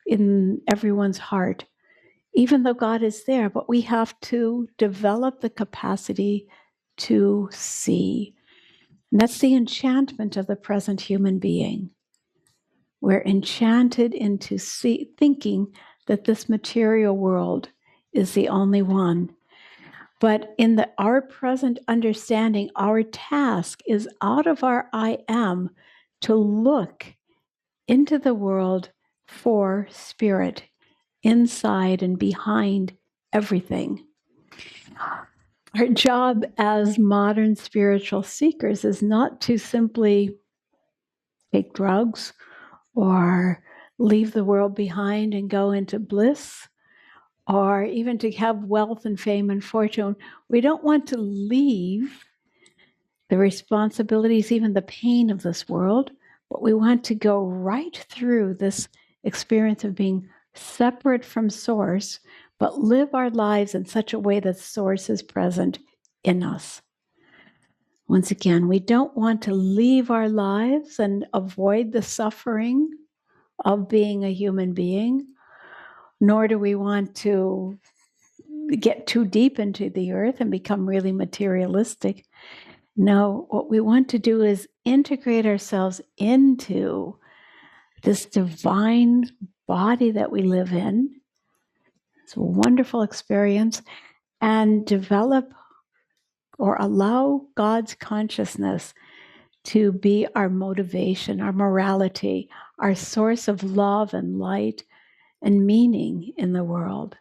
in everyone's heart, even though God is there. But we have to develop the capacity to see. And that's the enchantment of the present human being. We're enchanted into thinking that this material world is the only one. But in our present understanding, our task is out of our I am to look into the world for spirit, inside and behind everything. Our job as modern spiritual seekers is not to simply take drugs or leave the world behind and go into bliss, or even to have wealth and fame and fortune. We don't want to leave the responsibilities, even the pain of this world, but we want to go right through this experience of being separate from Source, but live our lives in such a way that Source is present in us. Once again, we don't want to leave our lives and avoid the suffering of being a human being, nor do we want to get too deep into the earth and become really materialistic. No, what we want to do is integrate ourselves into this divine body that we live in. It's a wonderful experience, and develop or allow God's consciousness to be our motivation, our morality, our source of love and light and meaning in the world.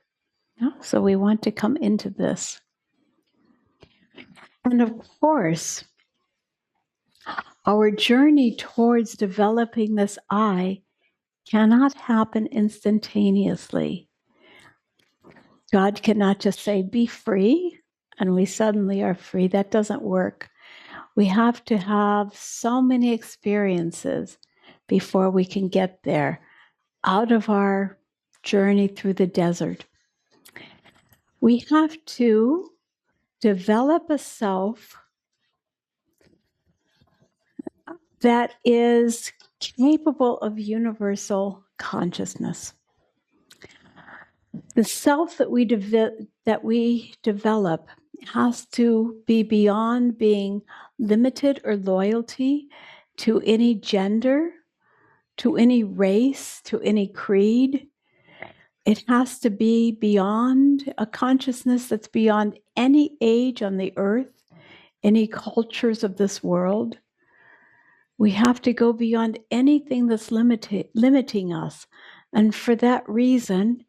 So we want to come into this. And of course, our journey towards developing this I cannot happen instantaneously. God cannot just say, be free, and we suddenly are free. That doesn't work. We have to have so many experiences before we can get there out of our journey through the desert. We have to develop a self that is capable of universal consciousness. The self that we develop has to be beyond being limited or loyalty to any gender, to any race, to any creed. It has to be beyond a consciousness that's beyond any age on the earth, any cultures of this world. We have to go beyond anything that's limiting us. And for that reason,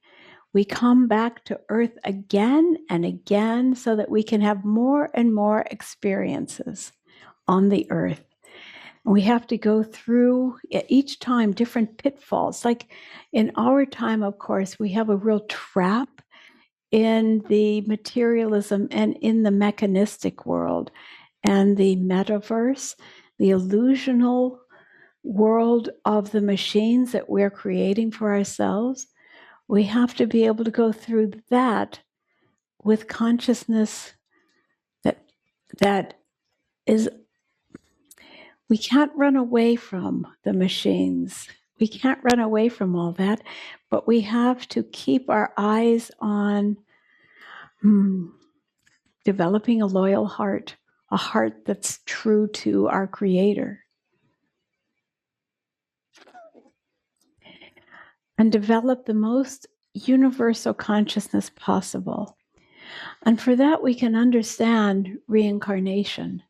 we come back to earth again and again so that we can have more and more experiences on the earth. We have to go through each time different pitfalls. Like in our time, of course, we have a real trap in the materialism and in the mechanistic world and the metaverse, the illusional world of the machines that we're creating for ourselves. We have to be able to go through that with consciousness that is, we can't run away from the machines. We can't run away from all that, but we have to keep our eyes on developing a loyal heart, a heart that's true to our Creator. And develop the most universal consciousness possible. And for that, we can understand reincarnation.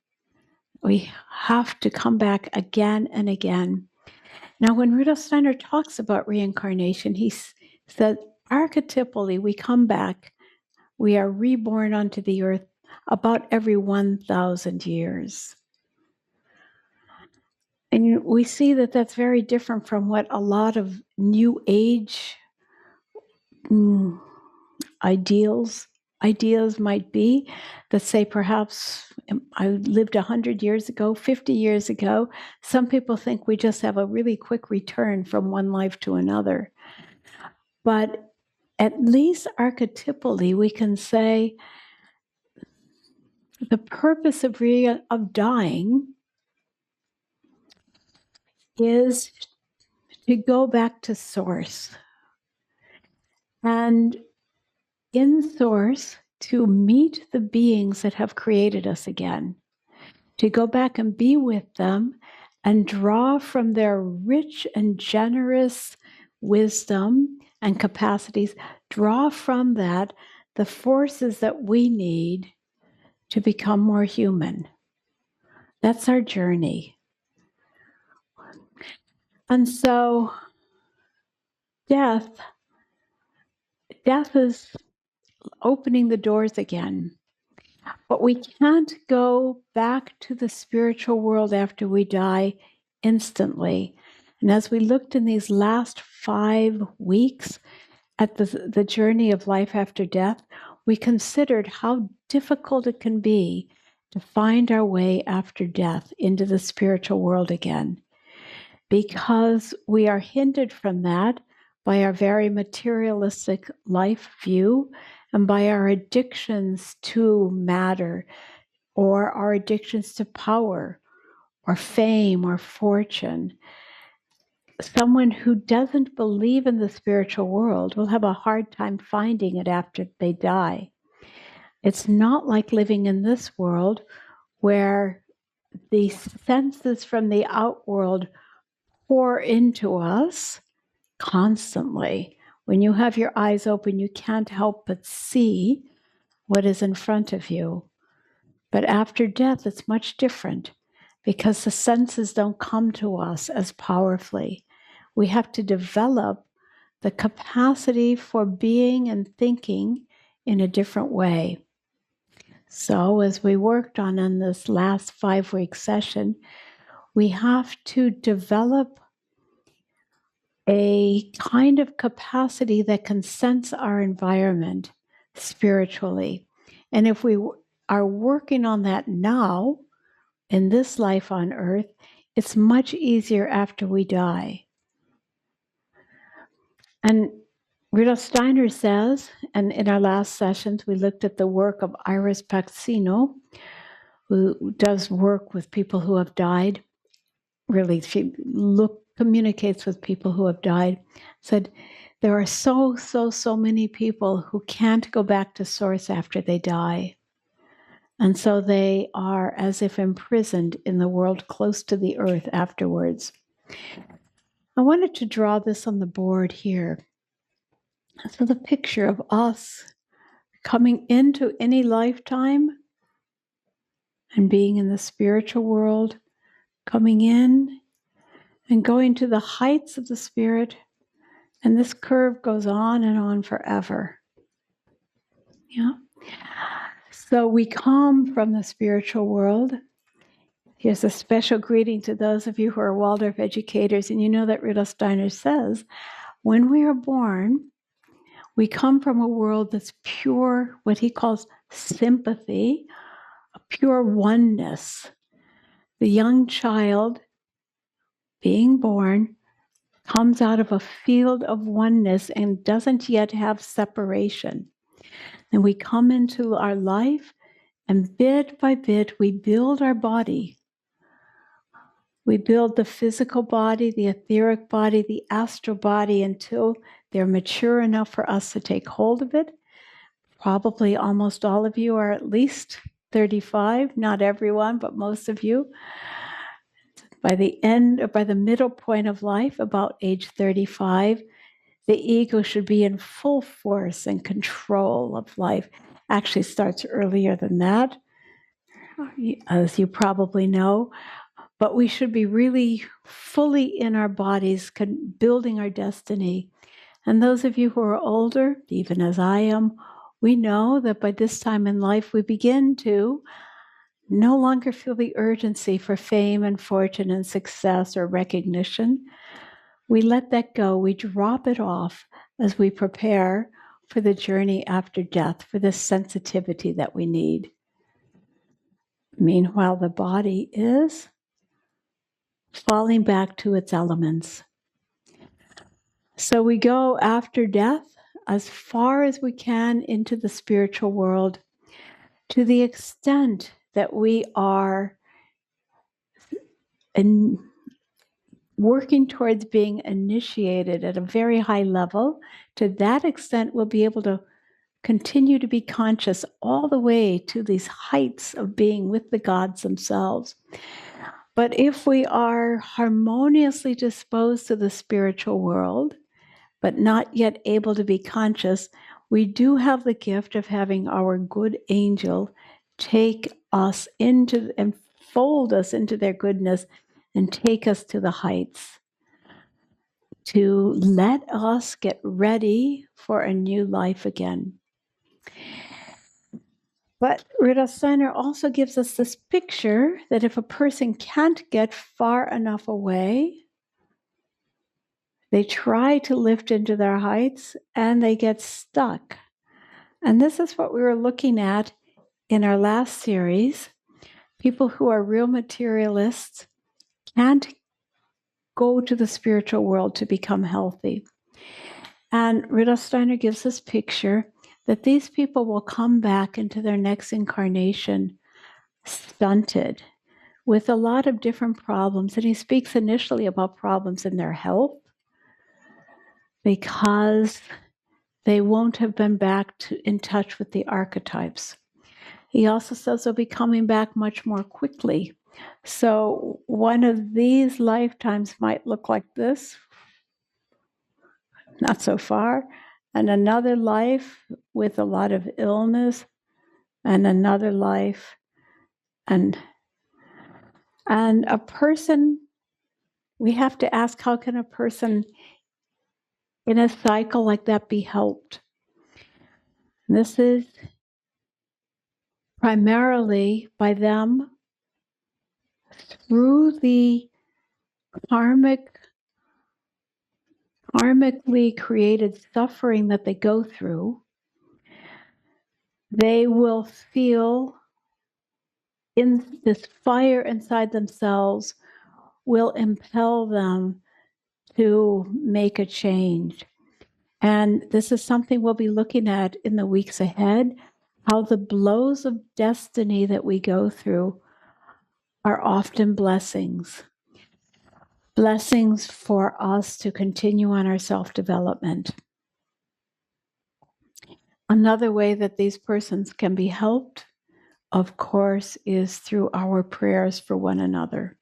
We have to come back again and again. Now, when Rudolf Steiner talks about reincarnation, he said, archetypally, we come back, we are reborn onto the earth about every 1,000 years. And we see that that's very different from what a lot of New Age ideas might be, that say perhaps I lived 100 years ago, 50 years ago. Some people think we just have a really quick return from one life to another. But at least archetypally, we can say the purpose of dying is to go back to source. And in source, to meet the beings that have created us again, to go back and be with them and draw from their rich and generous wisdom and capacities, draw from that the forces that we need to become more human. That's our journey. And so death is opening the doors again. But we can't go back to the spiritual world after we die instantly. And as we looked in these last 5 weeks at the journey of life after death, we considered how difficult it can be to find our way after death into the spiritual world again, because we are hindered from that by our very materialistic life view and by our addictions to matter, or our addictions to power or fame or fortune. Someone who doesn't believe in the spiritual world will have a hard time finding it after they die. It's not like living in this world where the senses from the outworld pour into us constantly. When you have your eyes open, you can't help but see what is in front of you. But after death, it's much different because the senses don't come to us as powerfully. We have to develop the capacity for being and thinking in a different way. So as we worked on in this last 5-week session, we have to develop a kind of capacity that can sense our environment spiritually. And if we are working on that now, in this life on earth, it's much easier after we die. And Rudolf Steiner says, and in our last sessions, we looked at the work of Iris Paxino, who does work with people who have died. Really, she communicates with people who have died, said There are so many people who can't go back to source after they die. And so they are as if imprisoned in the world close to the earth afterwards. I wanted to draw this on the board here. So the picture of us coming into any lifetime and being in the spiritual world, coming in and going to the heights of the spirit. And this curve goes on and on forever. Yeah. So we come from the spiritual world. Here's a special greeting to those of you who are Waldorf educators. And you know that Rudolf Steiner says, when we are born, we come from a world that's pure, what he calls sympathy, a pure oneness. The young child being born comes out of a field of oneness and doesn't yet have separation. And we come into our life, and bit by bit, we build our body. We build the physical body, the etheric body, the astral body until they're mature enough for us to take hold of it. Probably almost all of you are at least 35, not everyone, but most of you. By the end, or by the middle point of life, about age 35, the ego should be in full force and control of life. Actually starts earlier than that, as you probably know. But we should be really fully in our bodies, building our destiny. And those of you who are older, even as I am, we know that by this time in life, we begin to no longer feel the urgency for fame and fortune and success or recognition. We let that go. We drop it off as we prepare for the journey after death, for this sensitivity that we need. Meanwhile, the body is falling back to its elements. So we go after death as far as we can into the spiritual world, to the extent that we are working towards being initiated at a very high level. To that extent, we'll be able to continue to be conscious all the way to these heights of being with the gods themselves. But if we are harmoniously disposed to the spiritual world, but not yet able to be conscious, we do have the gift of having our good angel take us into and fold us into their goodness and take us to the heights, to let us get ready for a new life again. But Rudolf Steiner also gives us this picture that if a person can't get far enough away, they try to lift into their heights and they get stuck. And this is what we were looking at in our last series. People who are real materialists can't go to the spiritual world to become healthy. And Rudolf Steiner gives this picture that these people will come back into their next incarnation stunted with a lot of different problems. And he speaks initially about problems in their health because they won't have been back in touch with the archetypes. He also says they'll be coming back much more quickly. So one of these lifetimes might look like this, not so far, and another life with a lot of illness, and another life, and a person, we have to ask, how can a person in a cycle like that be helped? And this is primarily by them through the karmically created suffering that they go through. They will feel in this fire inside themselves will impel them to make a change. And this is something we'll be looking at in the weeks ahead, how the blows of destiny that we go through are often blessings. Blessings for us to continue on our self-development. Another way that these persons can be helped, of course, is through our prayers for one another,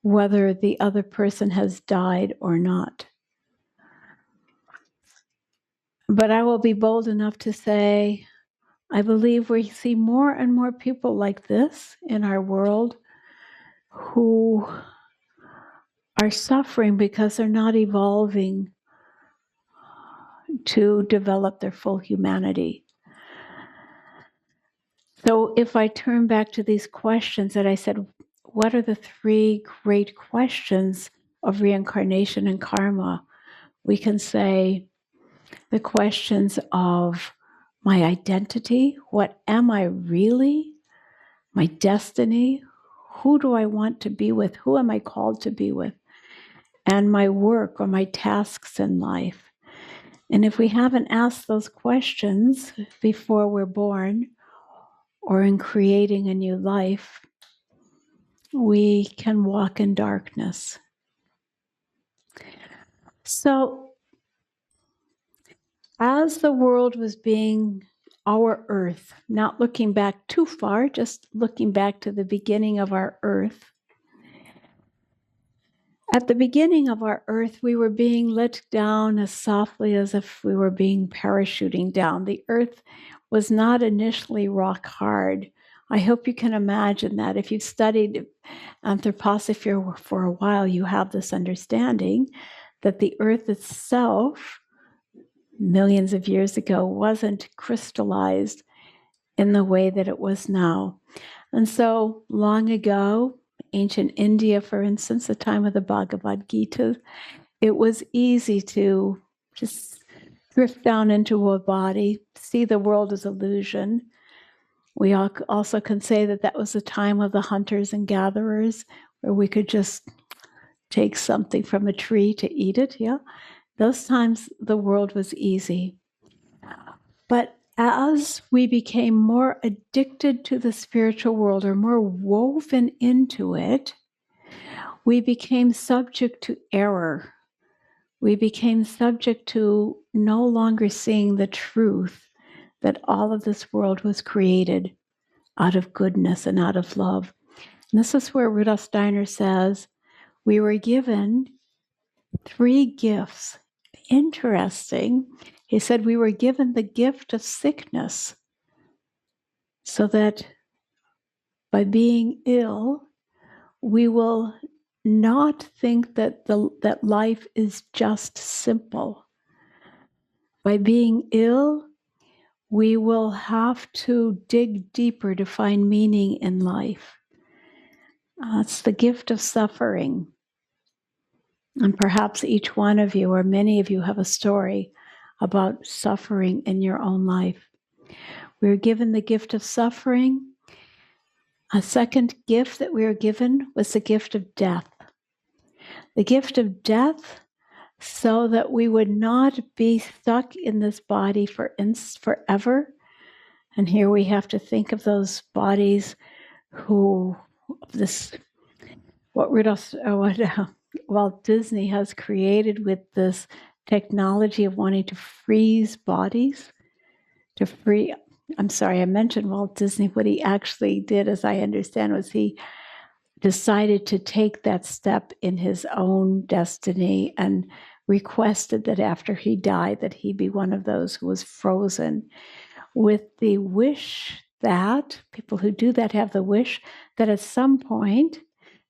whether the other person has died or not. But I will be bold enough to say, I believe we see more and more people like this in our world who are suffering because they're not evolving to develop their full humanity. So if I turn back to these questions that I said, what are the three great questions of reincarnation and karma? We can say the questions of my identity, what am I really? My destiny, who do I want to be with? Who am I called to be with? And my work or my tasks in life. And if we haven't asked those questions before we're born or in creating a new life, we can walk in darkness. So, as the world was being our earth, not looking back too far, just looking back to the beginning of our earth, at the beginning of our earth, we were being let down as softly as if we were being parachuting down. The earth was not initially rock hard. I hope you can imagine that. If you've studied Anthroposophical for a while, you have this understanding that the earth itself, millions of years ago, wasn't crystallized in the way that it was now. And so long ago, ancient India, for instance, the time of the Bhagavad Gita, it was easy to just drift down into a body, see the world as illusion. We also can say that that was the time of the hunters and gatherers, where we could just take something from a tree to eat it. Yeah, those times the world was easy. But as we became more addicted to the spiritual world or more woven into it, we became subject to error. We became subject to no longer seeing the truth that all of this world was created out of goodness and out of love. And this is where Rudolf Steiner says, we were given three gifts. Interesting. He said we were given the gift of sickness so that by being ill, we will not think that that life is just simple. By being ill, we will have to dig deeper to find meaning in life. It's the gift of suffering. And perhaps each one of you or many of you have a story about suffering in your own life. We were given the gift of suffering. A second gift that we were given was the gift of death. The gift of death so that we would not be stuck in this body forever. And here we have to think of those bodies what Walt Disney has created with this technology of wanting to freeze bodies, I mentioned Walt Disney. What he actually did, as I understand, was he decided to take that step in his own destiny and requested that after he died that he be one of those who was frozen, with the wish that people who do that have the wish that at some point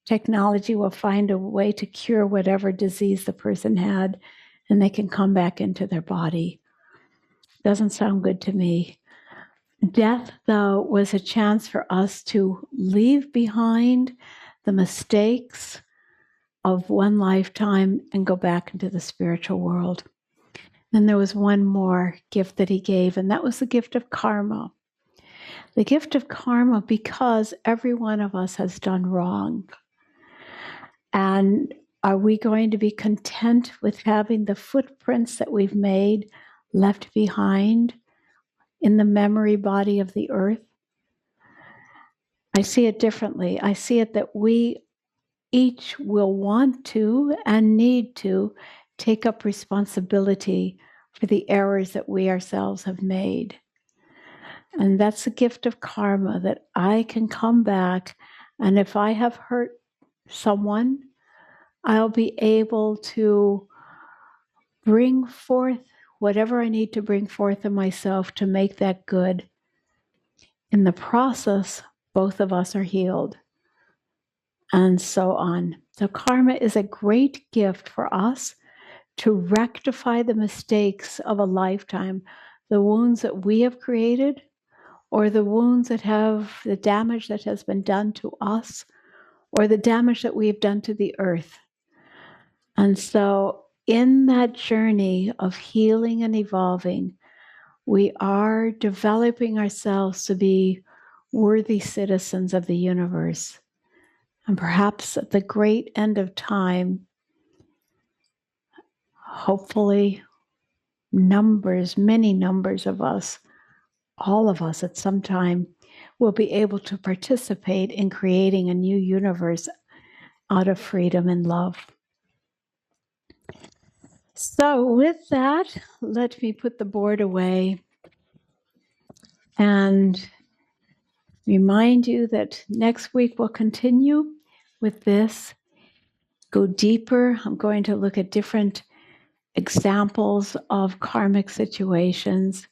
technology will find a way to cure whatever disease the person had and they can come back into their body. Doesn't sound good to me. Death, though, was a chance for us to leave behind the mistakes of one lifetime and go back into the spiritual world. Then there was one more gift that he gave, and that was the gift of karma. The gift of karma, because every one of us has done wrong. And are we going to be content with having the footprints that we've made left behind in the memory body of the earth? I see it differently. I see it that we each will want to and need to take up responsibility for the errors that we ourselves have made. And that's the gift of karma, that I can come back, and if I have hurt someone, I'll be able to bring forth whatever I need to bring forth in myself to make that good. In the process, both of us are healed, and so on. So karma is a great gift for us to rectify the mistakes of a lifetime, the wounds that we have created, or the wounds that have the damage that has been done to us, or the damage that we have done to the earth. And so in that journey of healing and evolving, we are developing ourselves to be worthy citizens of the universe. And perhaps at the great end of time, hopefully many numbers of us, all of us at some time, will be able to participate in creating a new universe out of freedom and love. So with that, let me put the board away and remind you that next week we'll continue with this, go deeper. I'm going to look at different examples of karmic situations,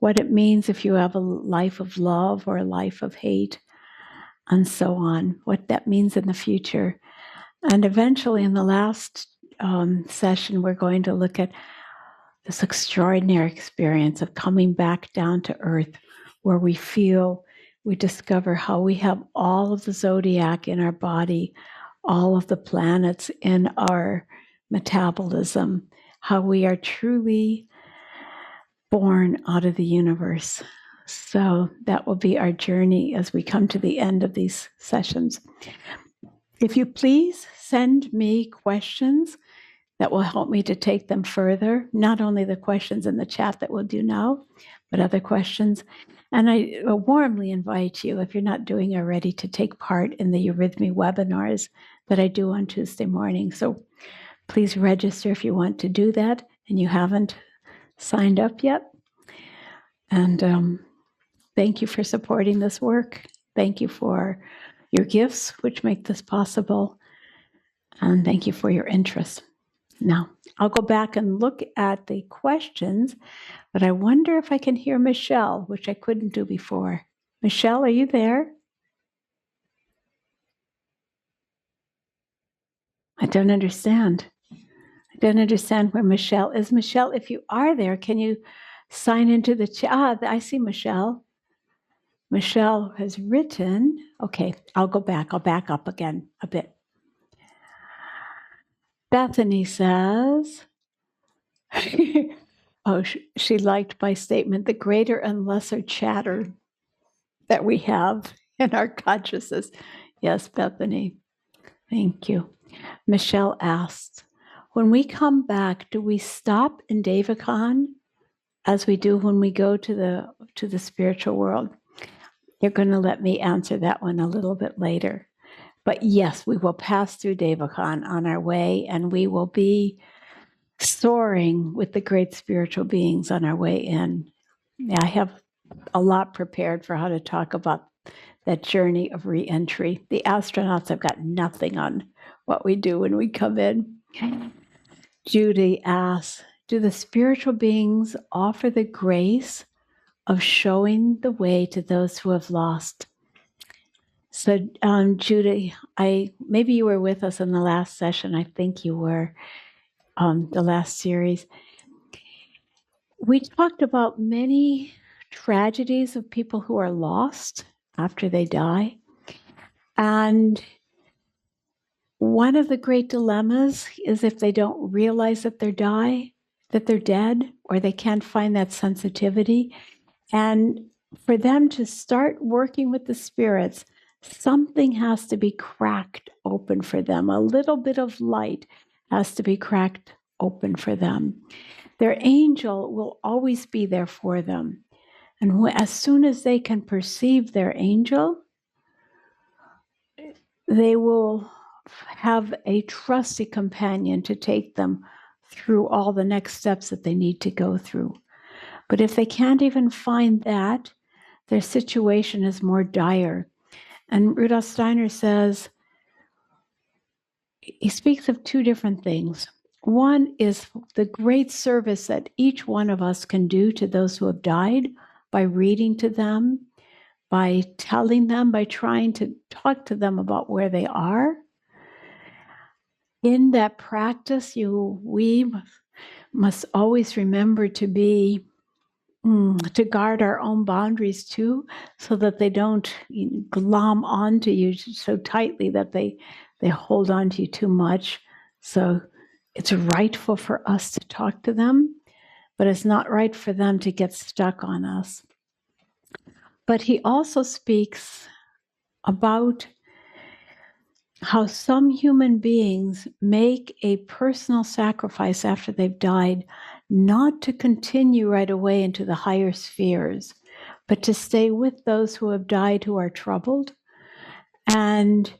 what it means if you have a life of love or a life of hate, and so on, what that means in the future. And eventually, in the last session, we're going to look at this extraordinary experience of coming back down to earth, where we discover how we have all of the zodiac in our body, all of the planets in our metabolism, how we are truly born out of the universe. So that will be our journey as we come to the end of these sessions. If you please send me questions that will help me to take them further, not only the questions in the chat that we'll do now, but other questions. And I warmly invite you, if you're not doing already, to take part in the eurythmy webinars that I do on Tuesday morning. So please register if you want to do that and you haven't signed up yet. And thank you for supporting this work. Thank you for your gifts, which make this possible. And thank you for your interest. Now, I'll go back and look at the questions, but I wonder if I can hear Michelle, which I couldn't do before. Michelle, are you there? I don't understand. I don't understand where Michelle is. Michelle, if you are there, can you sign into the chat? I see Michelle. Michelle has written. Okay, I'll go back. I'll back up again a bit. Bethany says, oh, she liked my statement, the greater and lesser chatter that we have in our consciousness. Yes, Bethany, thank you. Michelle asked, when we come back, do we stop in Devachan as we do when we go to the spiritual world? You're going to let me answer that one a little bit later. But yes, we will pass through Devachan on our way, and we will be soaring with the great spiritual beings on our way in. I have a lot prepared for how to talk about that journey of re-entry. The astronauts have got nothing on what we do when we come in. Judy asks, do the spiritual beings offer the grace of showing the way to those who have lost? So, Judy, maybe you were with us in the last session. I think you were, the last series. We talked about many tragedies of people who are lost after they die. And one of the great dilemmas is if they don't realize that they're dead, or they can't find that sensitivity. And for them to start working with the spirits, something has to be cracked open for them. A little bit of light has to be cracked open for them. Their angel will always be there for them. And as soon as they can perceive their angel, they will have a trusty companion to take them through all the next steps that they need to go through. But if they can't even find that, their situation is more dire. And Rudolf Steiner says, he speaks of two different things. One is the great service that each one of us can do to those who have died by reading to them, by telling them, by trying to talk to them about where they are. In that practice, we must always remember to guard our own boundaries too, so that they don't glom onto you so tightly that they hold on to you too much. So it's rightful for us to talk to them, but it's not right for them to get stuck on us. But he also speaks about how some human beings make a personal sacrifice after they've died, not to continue right away into the higher spheres, but to stay with those who have died who are troubled and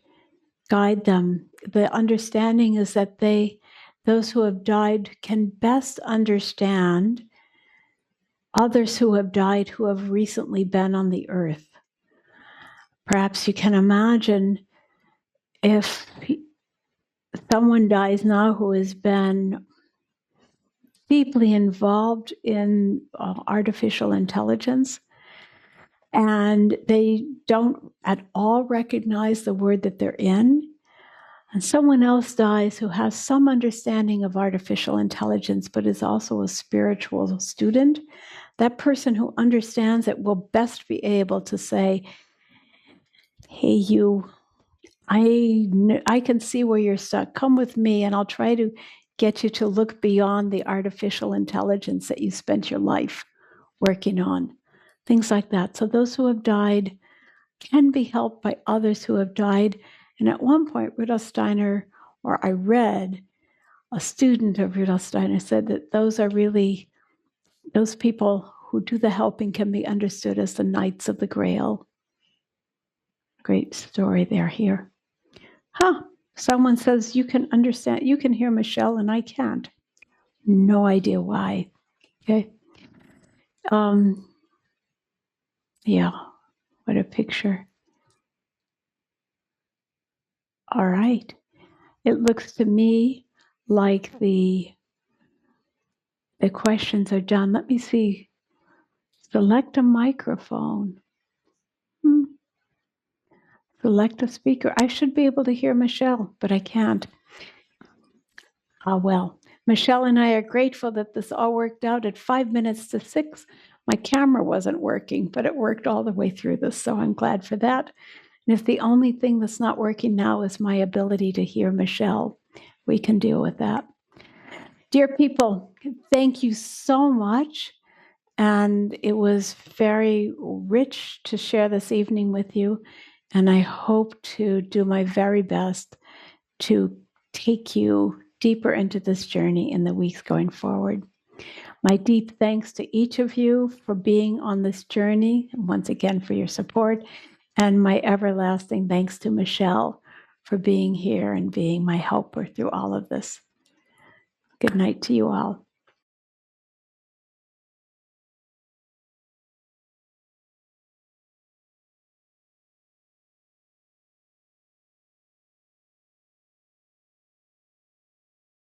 guide them. The understanding is that those who have died can best understand others who have died who have recently been on the earth. Perhaps you can imagine if someone dies now who has been deeply involved in artificial intelligence, and they don't at all recognize the word that they're in, and someone else dies who has some understanding of artificial intelligence but is also a spiritual student, that person who understands it will best be able to say, hey, you, I can see where you're stuck. Come with me and I'll try to get you to look beyond the artificial intelligence that you spent your life working on. Things like that. So those who have died can be helped by others who have died. And at one point, Rudolf Steiner, or I read, a student of Rudolf Steiner said that those people who do the helping can be understood as the Knights of the Grail. Great story there here. Someone says you can understand, you can hear Michelle and I can't. No idea why. Okay. Yeah, what a picture. All right. It looks to me like the questions are done. Let me see. Select a microphone. Select a speaker. I should be able to hear Michelle, but I can't. Well, Michelle and I are grateful that this all worked out at 5 minutes to 6. My camera wasn't working, but it worked all the way through this, so I'm glad for that. And if the only thing that's not working now is my ability to hear Michelle, we can deal with that. Dear people, thank you so much. And it was very rich to share this evening with you. And I hope to do my very best to take you deeper into this journey in the weeks going forward. My deep thanks to each of you for being on this journey, and once again for your support, and my everlasting thanks to Michelle for being here and being my helper through all of this. Good night to you all.